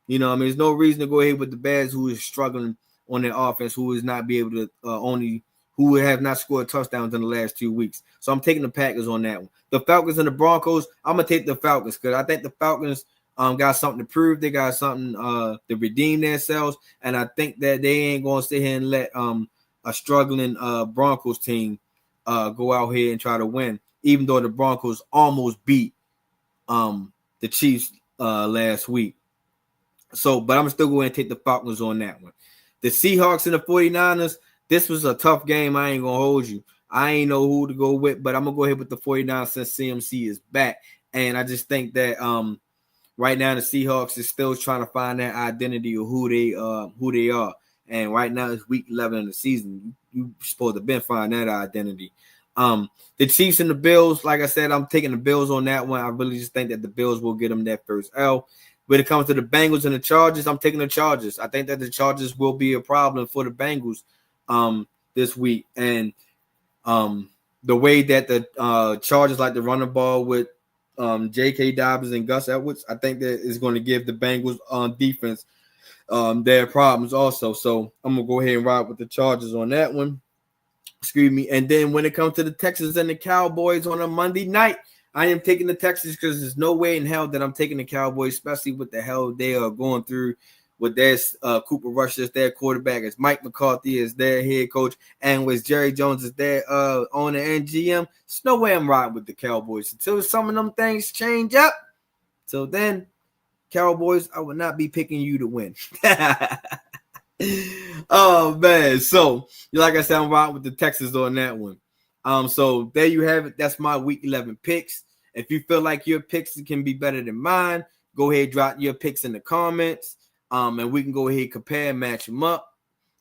You know, I mean, there's no reason to go ahead with the Bears, who is struggling on their offense, who is not be able to who have not scored touchdowns in the last 2 weeks. So I'm taking the Packers on that one. The Falcons and the Broncos, I'm going to take the Falcons because I think the Falcons got something to prove. They got something to redeem themselves. And I think that they ain't going to sit here and let a struggling Broncos team go out here and try to win, even though the Broncos almost beat the Chiefs last week. So, but I'm still going to take the Falcons on that one. The Seahawks and the 49ers, this was a tough game. I ain't going to hold you. I ain't know who to go with, but I'm going to go ahead with the 49ers since CMC is back. And I just think that right now the Seahawks is still trying to find that identity of who they are. And right now it's week 11 of the season. You're supposed to been find that identity. The Chiefs and the Bills, like I said, I'm taking the Bills on that one. I really just think that the Bills will get them that first L. When it comes to the Bengals and the Chargers, I'm taking the Chargers. I think that the Chargers will be a problem for the Bengals this week. And the way that the Chargers like to run the ball with J.K. Dobbins and Gus Edwards, I think that is going to give the Bengals on defense their problems also. So I'm going to go ahead and ride with the Chargers on that one. Excuse me. And then when it comes to the Texans and the Cowboys on a Monday night, I am taking the Texans because there's no way in hell that I'm taking the Cowboys, especially with the hell they are going through with their Cooper Rush as their quarterback, as Mike McCarthy as their head coach, and with Jerry Jones as their owner and GM. There's no way I'm riding with the Cowboys until some of them things change up. Till then, Cowboys, I will not be picking you to win. Oh man, so like I said, I'm riding with the Texans on that one. So there you have it. That's my week 11 picks. If you feel like your picks can be better than mine, go ahead, drop your picks in the comments. And we can go ahead, compare and match them up.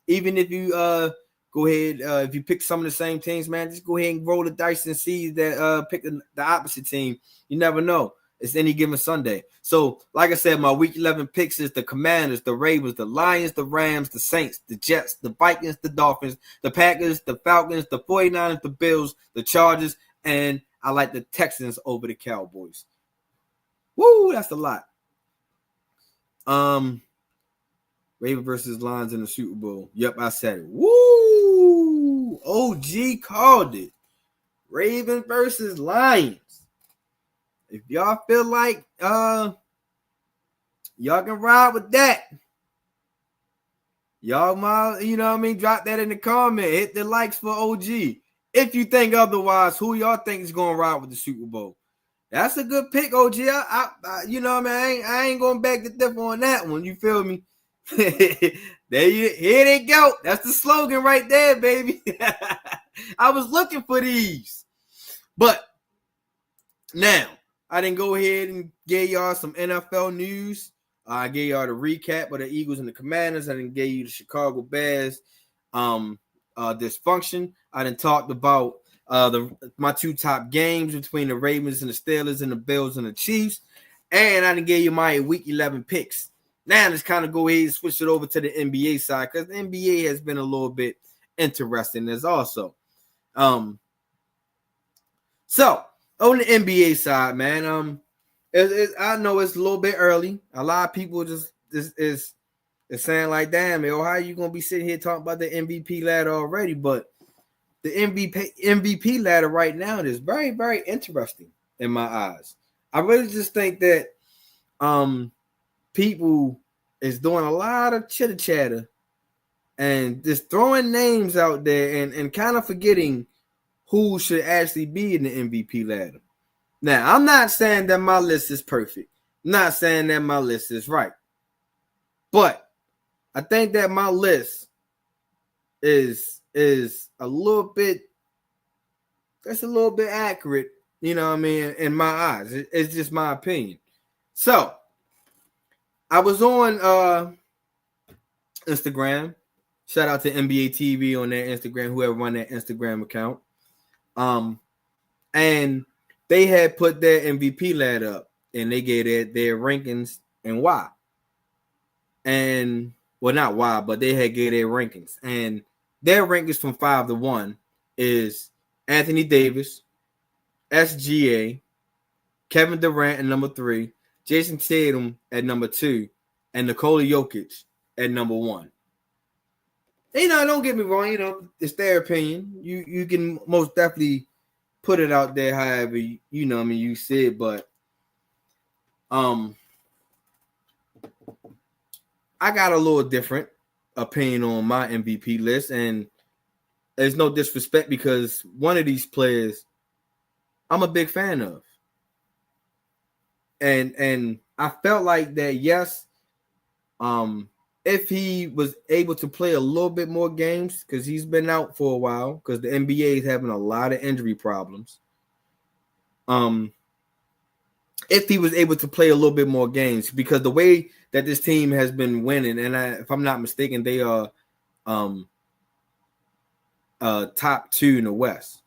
Even if you go ahead, if you pick some of the same teams, man, just go ahead and roll the dice and see that pick the opposite team. You never know. It's any given Sunday. So, like I said, my week 11 picks is the Commanders, the Ravens, the Lions, the Rams, the Saints, the Jets, the Vikings, the Dolphins, the Packers, the Falcons, the 49ers, the Bills, the Chargers, and I like the Texans over the Cowboys. Woo, that's a lot. Ravens versus Lions in the Super Bowl. Yep, I said it. Woo! OG called it. Ravens versus Lions. If y'all feel like y'all can ride with that, y'all might, you know what I mean, drop that in the comment. Hit the likes for OG. If you think otherwise, who y'all think is going to ride with the Super Bowl? That's a good pick, OG. I you know what I mean? I ain't going back to dip on that one. You feel me? Here they go. That's the slogan right there, baby. I was looking for these. But now, I didn't go ahead and give y'all some NFL news. I gave y'all the recap of the Eagles and the Commanders. I didn't give you the Chicago Bears dysfunction. I didn't talk about my two top games between the Ravens and the Steelers and the Bills and the Chiefs. And I didn't give you my week 11 picks. Now let's kind of go ahead and switch it over to the NBA side because the NBA has been a little bit interesting as also. So on the NBA side, man, I know it's a little bit early. A lot of people just is saying like, "Damn, yo, how you gonna be sitting here talking about the MVP ladder already?" But the MVP ladder right now is very, very interesting in my eyes. I really just think that people is doing a lot of chitter chatter and just throwing names out there and kind of forgetting who should actually be in the MVP ladder. Now, I'm not saying that my list is perfect. I'm not saying that my list is right. But I think that my list is a little bit accurate, you know what I mean, in my eyes. It's just my opinion. So, I was on Instagram. Shout out to NBA TV on their Instagram, whoever run that Instagram account. And they had put their MVP ladder up and they gave their rankings and why. And well, not why, but they had gave their rankings. And their rankings from 5 to 1 is Anthony Davis, SGA, Kevin Durant at number 3, Jason Tatum at number 2, and Nikola Jokic at number 1. You know, don't get me wrong, you know, it's their opinion. You can most definitely put it out there however you know, I mean, you see it, but I got a little different opinion on my MVP list, and there's no disrespect because one of these players I'm a big fan of. And I felt like that, yes, if he was able to play a little bit more games, because he's been out for a while, because the NBA is having a lot of injury problems. If he was able to play a little bit more games, because the way that this team has been winning, and if I'm not mistaken, they are top 2 in the West.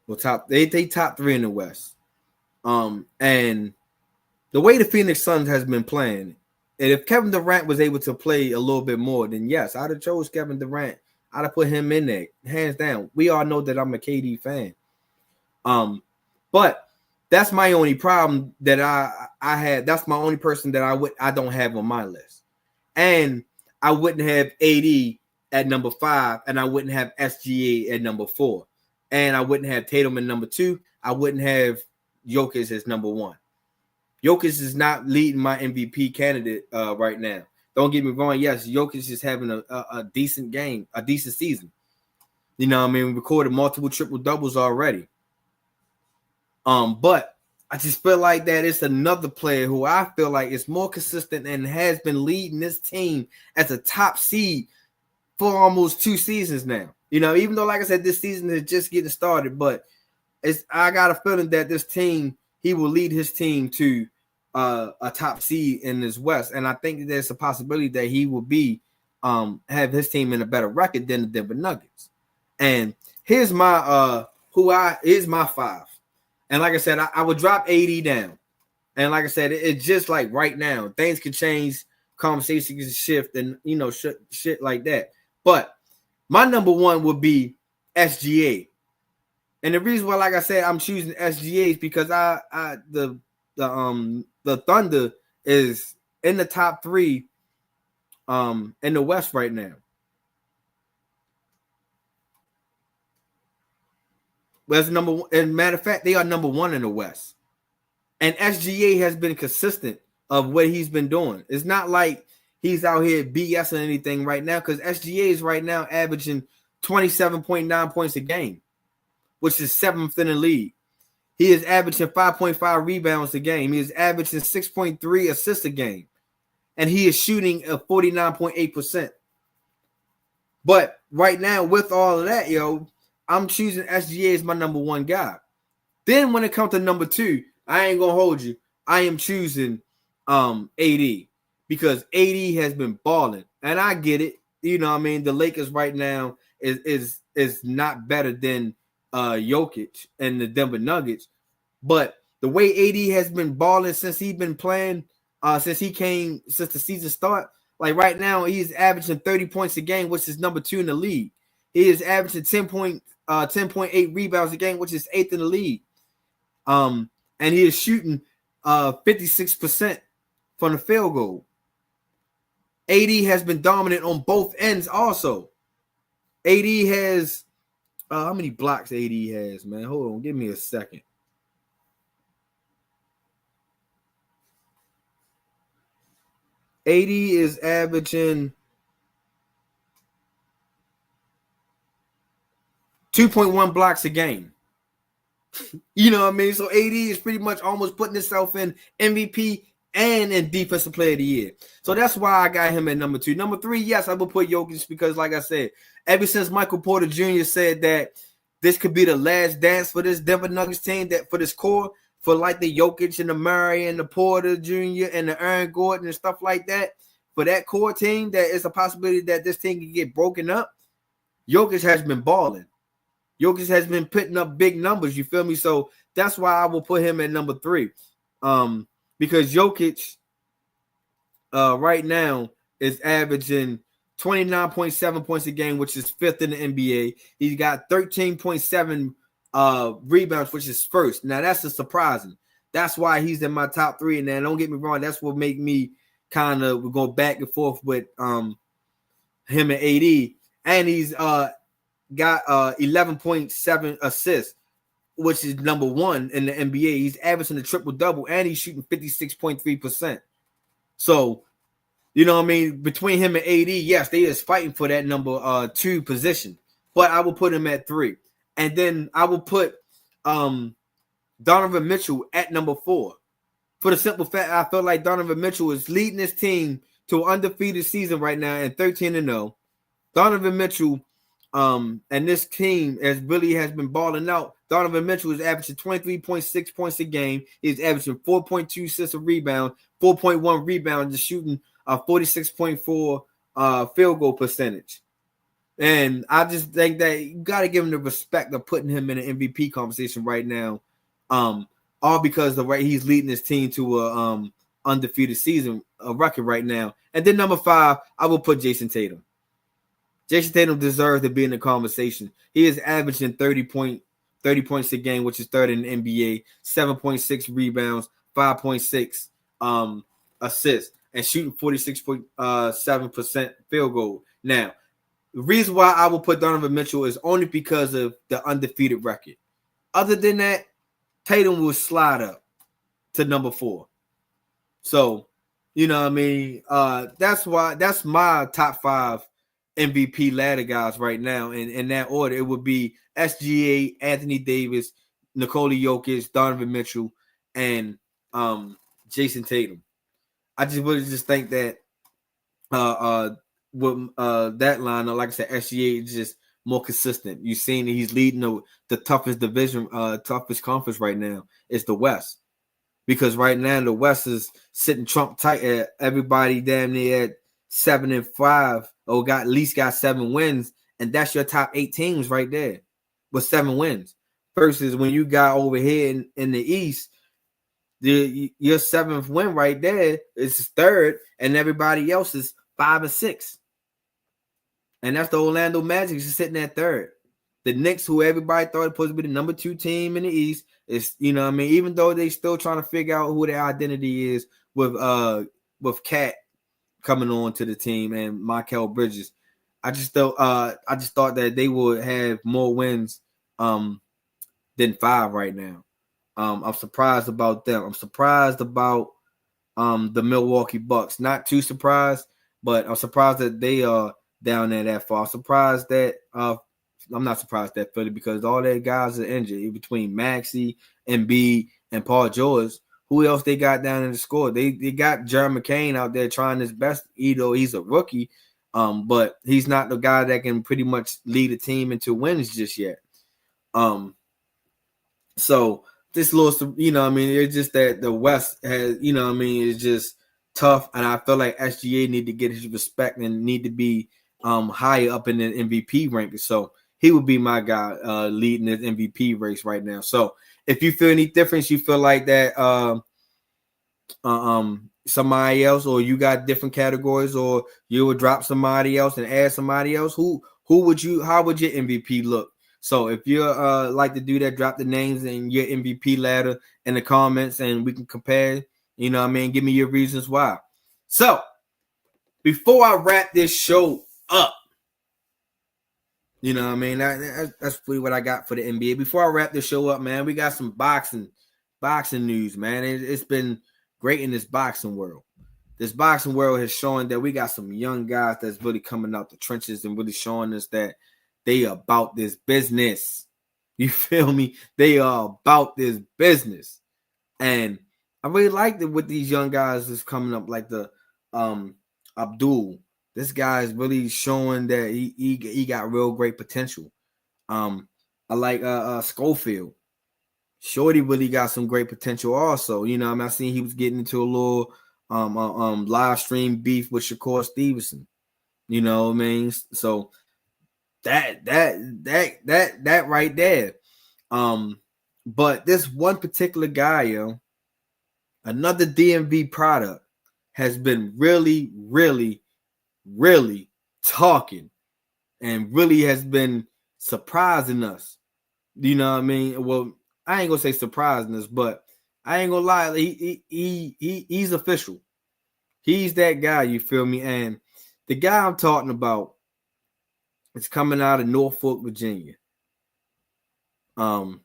Well, they top 3 in the West. And the way the Phoenix Suns has been playing, and if Kevin Durant was able to play a little bit more, then yes, I'd have chose Kevin Durant. I'd have put him in there, hands down. We all know that I'm a KD fan. But that's my only problem that I had. That's my only person that I don't have on my list. And I wouldn't have AD at number 5, and I wouldn't have SGA at number 4. And I wouldn't have Tatum at number 2. I wouldn't have Jokic as number 1. Jokic is not leading my MVP candidate right now. Don't get me wrong. Yes, Jokic is having a decent game, a decent season. You know what I mean? We recorded multiple triple-doubles already. But I just feel like that it's another player who I feel like is more consistent and has been leading this team as a top seed for almost 2 seasons now. You know, even though, like I said, this season is just getting started, but I got a feeling that this team, he will lead his team to a top seed in this West, and I think there's a possibility that he will be have his team in a better record than the Denver Nuggets. And here's my here's my 5. And like I said, I would drop 80 down. And like I said, it's just like right now, things can change, conversations can shift, and you know, shit like that. But my number 1 would be SGA. And the reason why, like I said, I'm choosing SGA is because the Thunder is in the top 3 in the West right now. As number 1, as a matter of fact, they are number 1 in the West. And SGA has been consistent of what he's been doing. It's not like he's out here BSing anything right now, because SGA is right now averaging 27.9 points a game, which is 7th in the league. He is averaging 5.5 rebounds a game. He is averaging 6.3 assists a game. And he is shooting at 49.8%. But right now, with all of that, I'm choosing SGA as my number 1 guy. Then when it comes to number 2, I ain't going to hold you. I am choosing AD, because AD has been balling. And I get it. You know what I mean? The Lakers right now is not better than Jokic and the Denver Nuggets, but the way AD has been balling since he's been playing, since the season start, like right now he's averaging 30 points a game, which is number 2 in the league. He is averaging 10.8 rebounds a game, which is 8th in the league. And he is shooting 56% from the field goal. AD has been dominant on both ends also. AD has how many blocks AD has, man? Hold on, give me a second. AD is averaging 2.1 blocks a game. You know what I mean? So AD is pretty much almost putting himself in MVP and in Defensive Player of the Year. So that's why I got him at number 2. Number 3, yes, I will put Jokic, because like I said, ever since Michael Porter Jr. said that this could be the last dance for this Denver Nuggets team, that for this core, for like the Jokic and the Murray and the Porter Jr. and the Aaron Gordon and stuff like that, for that core team, that is a possibility that this team can get broken up. Jokic has been balling. Jokic has been putting up big numbers, you feel me? So that's why I will put him at number 3. Because Jokic right now is averaging 29.7 points a game, which is 5th in the NBA. He's got 13.7 rebounds, which is 1st. Now, that's a surprising. That's why he's in my top 3. And then don't get me wrong, that's what make me kind of go back and forth with him and AD. And he's got 11.7 assists, which is number 1 in the NBA. He's averaging a triple-double, and he's shooting 56.3%. So, you know what I mean? Between him and AD, yes, they is fighting for that number 2 position. But I will put him at 3. And then I will put Donovan Mitchell at number 4 for the simple fact I feel like Donovan Mitchell is leading his team to an undefeated season right now and 13-0. Donovan Mitchell, and this team has been balling out. Donovan Mitchell is averaging 23.6 points a game. He's averaging 4.2 assists a rebound, 4.1 rebounds, just shooting 46.4 field goal percentage. And I just think that you got to give him the respect of putting him in an MVP conversation right now. All because of he's leading his team to a undefeated season, a record right now. And then number 5, I will put Jason Tatum. Jason Tatum deserves to be in the conversation. He is averaging 30 points a game, which is third in the NBA, 7.6 rebounds, 5.6 assists, and shooting 46.7% field goal. Now, the reason why I will put Donovan Mitchell is only because of the undefeated record. Other than that, Tatum will slide up to number 4. So, you know what I mean? That's my top 5 MVP ladder guys right now. In that order, it would be SGA, Anthony Davis, Nikola Jokic, Donovan Mitchell, and Jason Tatum. I just really just think that with that line, like I said, SGA is just more consistent. You've seen that he's leading the toughest division, toughest conference right now. It's the West. Because right now the West is sitting Trump tight at everybody damn near at 7-5 or at least got 7 wins, and that's your top 8 teams right there with 7 wins. Versus when you got over here in the East, your 7th win right there is 3rd, and everybody else is 5 and 6. And that's the Orlando Magic is sitting at 3rd. The Knicks, who everybody thought was supposed to be the number 2 team in the East, is, you know what I mean, even though they still trying to figure out who their identity is with Cat coming on to the team and Mikal Bridges. I just thought that they would have more wins than 5 right now. I'm surprised about them. I'm surprised about the Milwaukee Bucks. Not too surprised, but I'm surprised that they are down there that far. I'm not surprised that Philly, because all their guys are injured between Maxey, Embiid, and Paul George. Who else they got down in the score? They got Jeremy McCain out there trying his best, though he's a rookie, but he's not the guy that can pretty much lead a team into wins just yet. So this little, you know what I mean, it's just that the West has, you know what I mean, is just tough, and I feel like SGA need to get his respect and need to be higher up in the MVP ranking. So he would be my guy leading this MVP race right now. So if you feel any difference, you feel like that somebody else, or you got different categories, or you would drop somebody else and add somebody else, how would your MVP look? So if you like to do that, drop the names and your MVP ladder in the comments and we can compare, you know what I mean? Give me your reasons why. So before I wrap this show up, you know what I mean? That's pretty what I got for the NBA. Before I wrap this show up, man, we got some boxing news, man. It's been great in this boxing world. This boxing world has shown that we got some young guys that's really coming out the trenches and really showing us that they are about this business. You feel me? They are about this business. And I really liked it with these young guys that's coming up, like the Abdul. This guy is really showing that he got real great potential. I like Schofield. Shorty really got some great potential also. You know, I seen he was getting into a little live stream beef with Shakur Stevenson. You know what I mean? So that right there. But this one particular guy, another DMV product, has been really, really, really talking and really has been surprising us. You know what I mean? Well, I ain't gonna say surprising us, but I ain't gonna lie, he's official. He's that guy, you feel me? And the guy I'm talking about is coming out of Norfolk, Virginia. And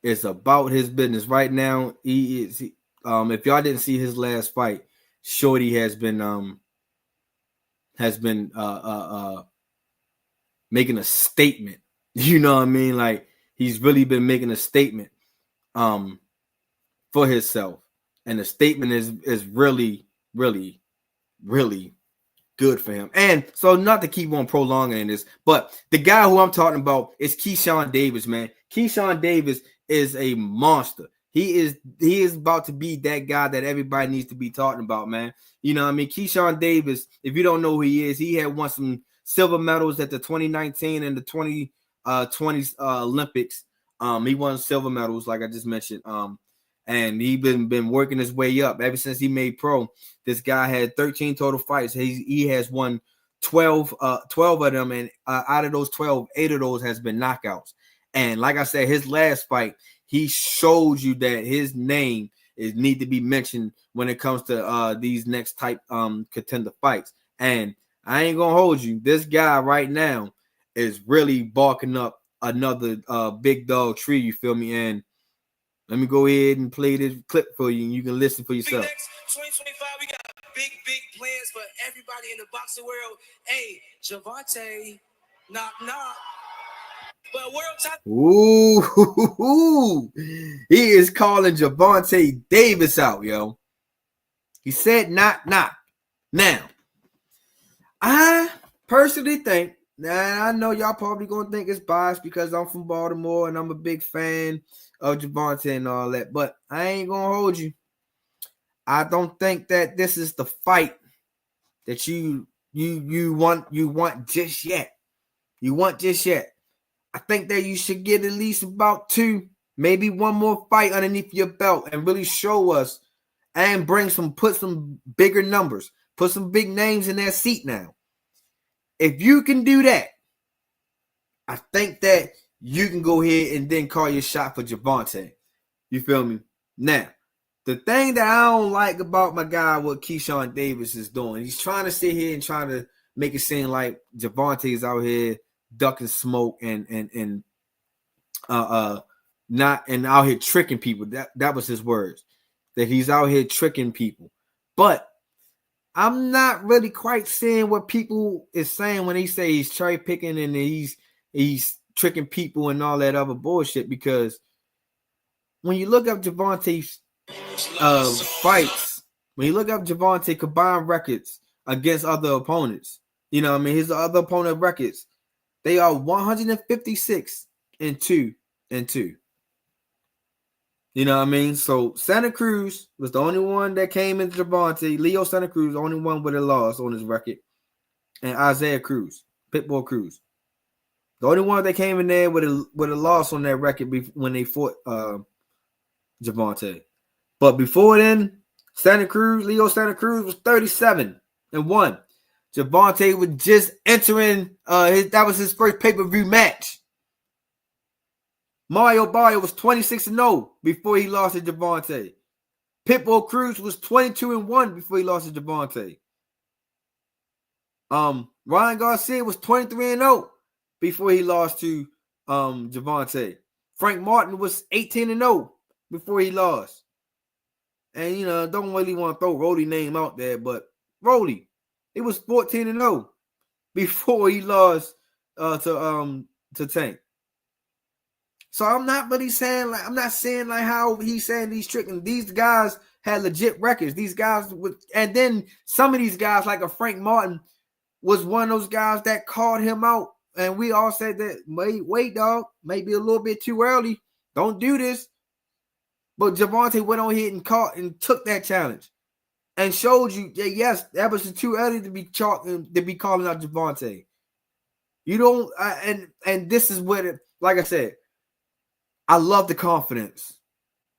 it's about his business right now. If y'all didn't see his last fight, Shorty has been making a statement. You know what I mean? Like, he's really been making a statement. for himself. And the statement is really, really, really good for him. And so not to keep on prolonging this, but the guy who I'm talking about is Keyshawn Davis, man. Keyshawn Davis is a monster. He is about to be that guy that everybody needs to be talking about, man. You know what I mean? Keyshawn Davis, if you don't know who he is, he had won some silver medals at the 2019 and the 2020 Olympics. He won silver medals, like I just mentioned. And he been working his way up ever since he made pro. This guy had 13 total fights. He has won 12 of them, and out of those 12, 8 of those has been knockouts. And like I said, his last fight, he showed you that his name need to be mentioned when it comes to these next type contender fights. And I ain't gonna hold you. This guy right now is really barking up another big dog tree. You feel me? And let me go ahead and play this clip for you, and you can listen for yourself. Next 2025, we got big plans for everybody in the boxing world. Hey, Javante, knock. But world title. Ooh, he is calling Javante Davis out, yo. He said knock. Now, I personally think, I know y'all probably gonna think it's biased because I'm from Baltimore and I'm a big fan of Javante and all that, but I ain't gonna hold you. I don't think that this is the fight that you want just yet. You want just yet. I think that you should get at least about 2, maybe 1 more fight underneath your belt and really show us and put some bigger numbers, put some big names in their seat now. If you can do that, I think that you can go ahead and then call your shot for Javante. You feel me? Now, the thing that I don't like about my guy, what Keyshawn Davis is doing, he's trying to sit here and trying to make it seem like Javante is out here ducking smoke and out here tricking people. That was his words. That he's out here tricking people. But I'm not really quite seeing what people is saying when they say he's cherry picking and he's tricking people and all that other bullshit, because when you look up Javante's fights, when you look up Javante combined records against other opponents, you know what I mean, his other opponent records, they are 156-2. You know what I mean? So Santa Cruz was the only one that came into Javante. Leo Santa Cruz, the only one with a loss on his record. And Isaiah Cruz, Pitbull Cruz. The only one that came in there with a loss on that record when they fought Javante. But before then, Leo Santa Cruz was 37-1. Javante was just entering that was his first pay-per-view match. Mario Barrio was 26-0 before he lost to Javante. Pitbull Cruz was 22-1 before he lost to Javante. Ryan Garcia was 23-0 before he lost to Javante. Frank Martin was 18-0 before he lost. And, you know, don't really want to throw Rolly's name out there, but Rolly, it was 14-0 before he lost to Tank. So I'm not really saying like, I'm not saying like how he's saying he's tricking. These guys had legit records. These guys and then some of these guys like a Frank Martin was one of those guys that called him out. And we all said that, wait, dog, maybe a little bit too early. Don't do this. But Javante went on ahead and caught and took that challenge and showed you that, yes, that was too early to be calling out Javante. You don't, and this is what it, like I said, I love the confidence.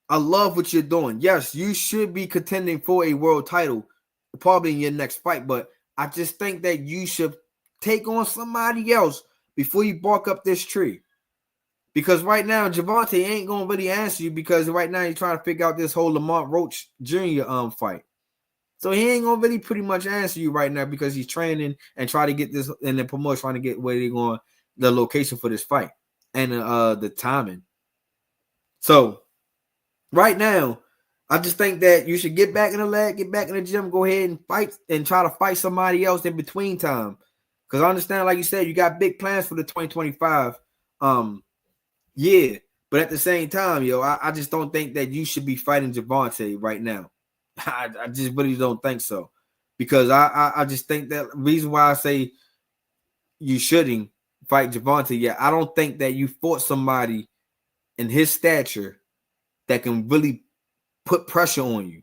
I love what you're doing. Yes, you should be contending for a world title probably in your next fight, but I just think that you should take on somebody else before you bark up this tree. Because right now, Javante ain't going to really answer you because right now he's trying to figure out this whole Lamont Roach Jr. fight. So he ain't going to really pretty much answer you right now because he's training and trying to get this, and the promoter trying to get where they're going, the location for this fight and the timing. So right now, I just think that you should get back in the lab, get back in the gym, go ahead and fight and try to fight somebody else in between time. Because I understand, like you said, you got big plans for the 2025 year. But at the same time, yo, I just don't think that you should be fighting Javante right now. I just really don't think so. Because I just think that reason why I say you shouldn't fight Javante yet, I don't think that you fought somebody in his stature that can really put pressure on you.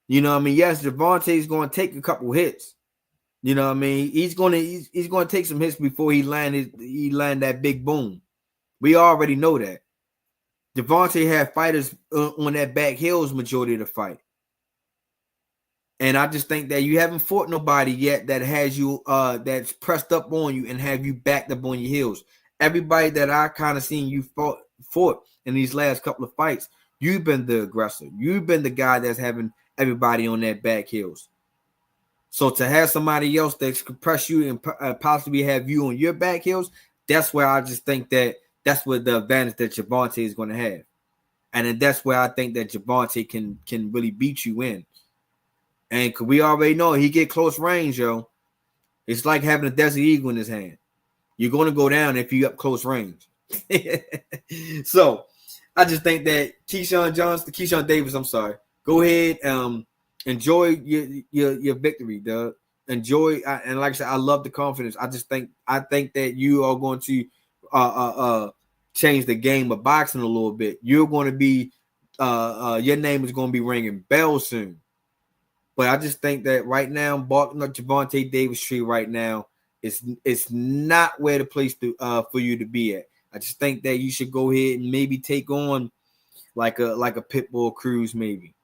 You know what I mean? Yes, Javante is going to take a couple hits. You know what I mean? He's going to take some hits before he land that big boom. We already know that. Javante had fighters on that back heels majority of the fight. And I just think that you haven't fought nobody yet that has you that's pressed up on you and have you backed up on your heels. Everybody that I kind of seen you fought in these last couple of fights, you've been the aggressor. You've been the guy that's having everybody on that back heels. So to have somebody else that could press you and possibly have you on your back heels, that's where I just think that that's what the advantage that Javante is going to have. And then that's where I think that Javante can really beat you in. And we already know he get close range, yo. It's like having a Desert Eagle in his hand. You're going to go down if you up close range. So I just think that Keyshawn Davis, I'm sorry. Go ahead, enjoy your victory, Doug. Enjoy, and like I said, I love the confidence. I think that you are going to change the game of boxing a little bit. You're going to be your name is going to be ringing bells soon. But I just think that right now, barking up Javante Davis tree right now it's not where the place to for you to be at. I just think that you should go ahead and maybe take on like a Pitbull Cruz maybe.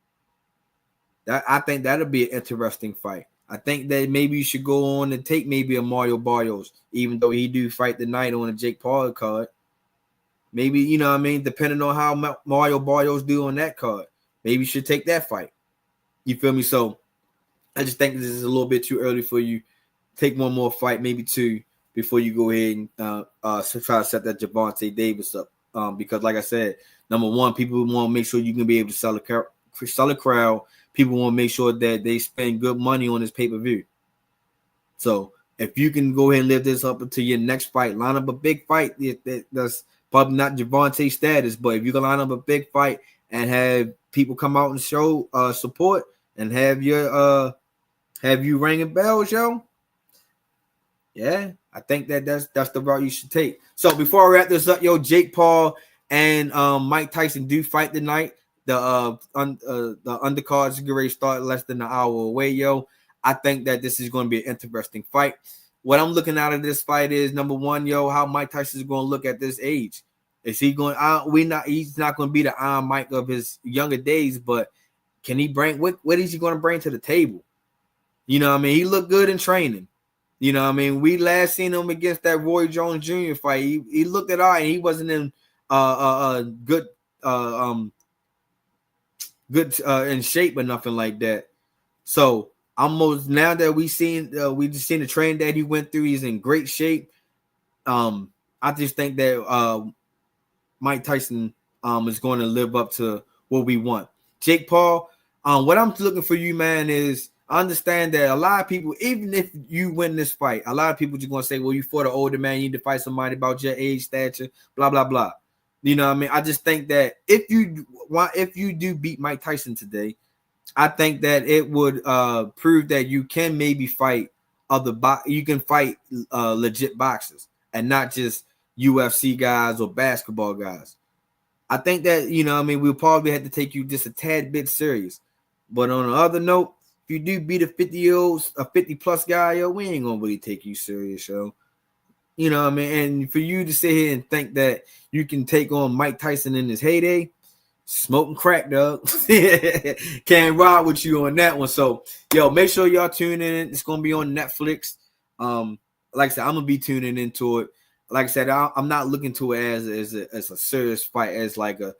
I think that'll be an interesting fight. I think that maybe you should go on and take maybe a Mario Barrios, even though he do fight tonight on a Jake Paul card. Maybe, you know what I mean, depending on how Mario Barrios do on that card, maybe you should take that fight. You feel me? So I just think this is a little bit too early for you. Take one more fight, maybe two, before you go ahead and try to set that Javante Davis up. Because like I said, number one, people want to make sure you can be able to sell a crowd. People want to make sure that they spend good money on this pay-per-view. So if you can go ahead and live this up until your next fight, line up a big fight that's probably not Javante status, but if you can line up a big fight and have people come out and show support and have you ringing bells, yo. Yeah, I think that's the route you should take. So before I wrap this up, yo, Jake Paul and Mike Tyson do fight tonight. The undercard is going to start less than an hour away, yo. I think that this is going to be an interesting fight. What I'm looking out of this fight is number one, yo, how Mike Tyson is going to look at this age. Is he going? He's not going to be the Iron Mike of his younger days, but can he bring what is he going to bring to the table? You know what I mean? He looked good in training. You know what I mean? We last seen him against that Roy Jones Jr. fight. He looked at all and he wasn't in good in shape or nothing like that. So almost now that we just seen the training that he went through, he's in great shape. I just think that Mike Tyson is going to live up to what we want. Jake Paul, what I'm looking for you, man, is I understand that a lot of people, even if you win this fight, a lot of people just going to say, well, you fought an older man, you need to fight somebody about your age, stature, blah, blah, blah. You know what I mean? I just think that if you do beat Mike Tyson today, I think that it would prove that you can maybe fight you can fight legit boxers and not just UFC guys or basketball guys. I think that, you know what I mean, we'll probably have to take you just a tad bit serious. But on the other note, if you do beat a 50+ guy, yo, we ain't gonna really take you serious, yo. You know what I mean? And for you to sit here and think that you can take on Mike Tyson in his heyday, smoking crack, dog. Can't ride with you on that one. So, yo, make sure y'all tune in. It's gonna be on Netflix. Like I said, I'm gonna be tuning into it. Like I said, I'm not looking to it as a serious fight, as like a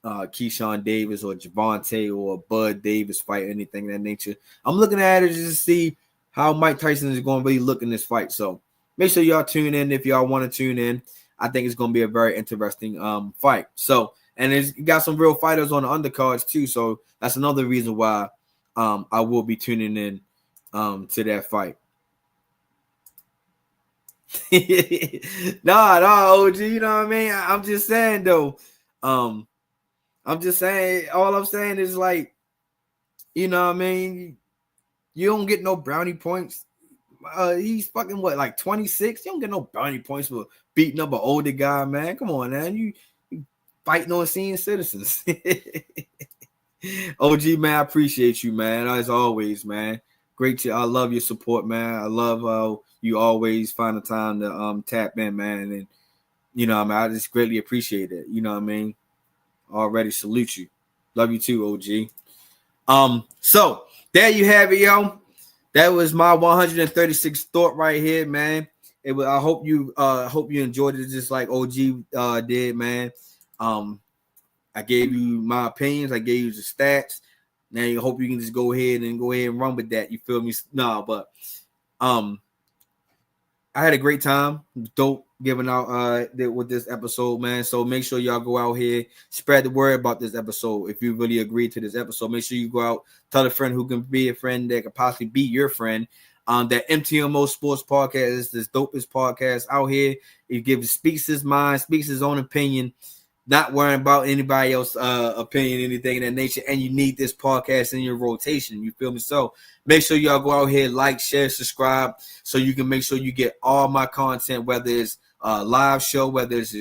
Keyshawn Davis or Javante or Bud Davis fight, anything of that nature. I'm looking at it just to see how Mike Tyson is going to really look in this fight. So make sure y'all tune in if y'all want to tune in. I think it's going to be a very interesting fight. So, and it's got some real fighters on the undercards too. So that's another reason why I will be tuning in to that fight. Nah, OG, you know what I mean? I'm just saying though. I'm just saying, all I'm saying is like, you know what I mean? You don't get no brownie points. He's fucking what, like 26? You don't get no brownie points for beating up an older guy, man. Come on, man. You fighting on senior citizens. OG, man, I appreciate you, man. As always, man. I love your support, man. I love how you always find the time to tap in, man. And you know what I mean, I just greatly appreciate it. You know what I mean? Already salute you. Love you too, OG. So there you have it, yo. That was my 136th thought right here, man. I hope you enjoyed it just like OG did, man. I gave you my opinions. I gave you the stats. Now I hope you can just go ahead and run with that. You feel me? No, but I had a great time. Dope giving out with this episode, man. So make sure y'all go out here, spread the word about this episode. If you really agree to this episode, make sure you go out, tell a friend who can be a friend that could possibly be your friend. That MTMO Sports Podcast is the dopest podcast out here. It speaks his mind, speaks his own opinion, not worrying about anybody else's opinion, anything of that nature. And you need this podcast in your rotation. You feel me? So make sure y'all go out here, like, share, subscribe, so you can make sure you get all my content, whether it's a live show, whether it's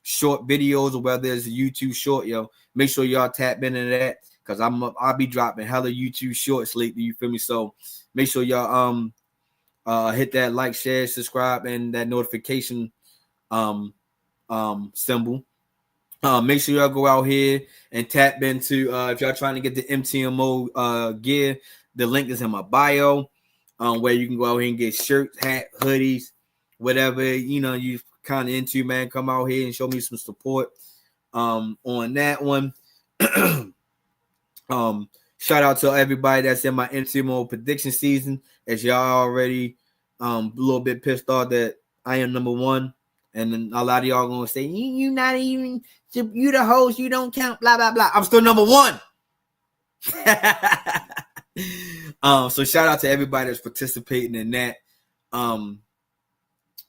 short videos, or whether it's a YouTube short, yo. Make sure y'all tap into that, because I'll be dropping hella YouTube shorts lately. You feel me? So make sure y'all hit that like, share, subscribe, and that notification symbol. Make sure y'all go out here and tap into if y'all trying to get the MTMO gear. The link is in my bio, where you can go out here and get shirts, hat, hoodies, whatever you kind of into, man. Come out here and show me some support on that one. Shout out to everybody that's in my MTMO prediction season. As y'all already a little bit pissed off that I am number one. And then a lot of y'all gonna say, you not even, you the host, you don't count, blah, blah, blah. I'm still number one. So shout out to everybody that's participating in that.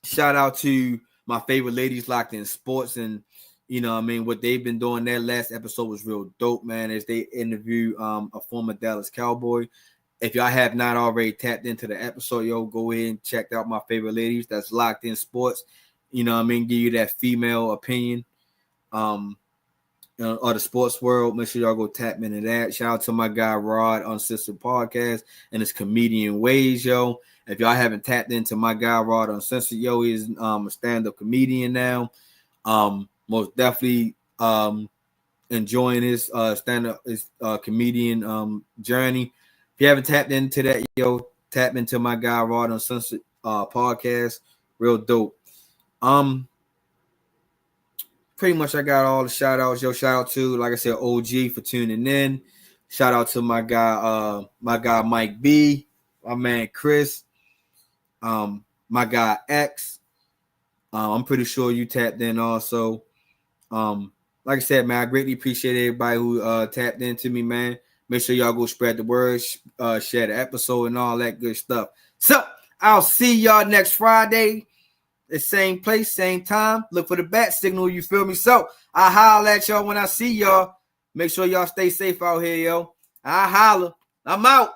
Shout out to my favorite ladies locked in sports, and what they've been doing. Their last episode was real dope, man, as they interview a former Dallas Cowboy. If y'all have not already tapped into the episode, yo, go ahead and check out my favorite ladies that's locked in sports. Give you that female opinion of the sports world. Make sure y'all go tap into that. Shout out to my guy Rod on Sister Podcast and his comedian ways, yo. If y'all haven't tapped into my guy Rod on Sister, yo, he's a stand-up comedian now. Most definitely enjoying his stand-up comedian journey. If you haven't tapped into that, yo, tap into my guy Rod on Sister Podcast. Real dope. Pretty much I got all the shout outs. Yo, shout out to, like I said, OG for tuning in. Shout out to my guy Mike B, my man Chris, my guy X. I'm pretty sure you tapped in also. Like I said, man, I greatly appreciate everybody who tapped into me, man. Make sure y'all go spread the word, share the episode and all that good stuff. So I'll see y'all next Friday. The same place, same time. Look for the bat signal, you feel me? So I holler at y'all when I see y'all. Make sure y'all stay safe out here, yo. I holler. I'm out.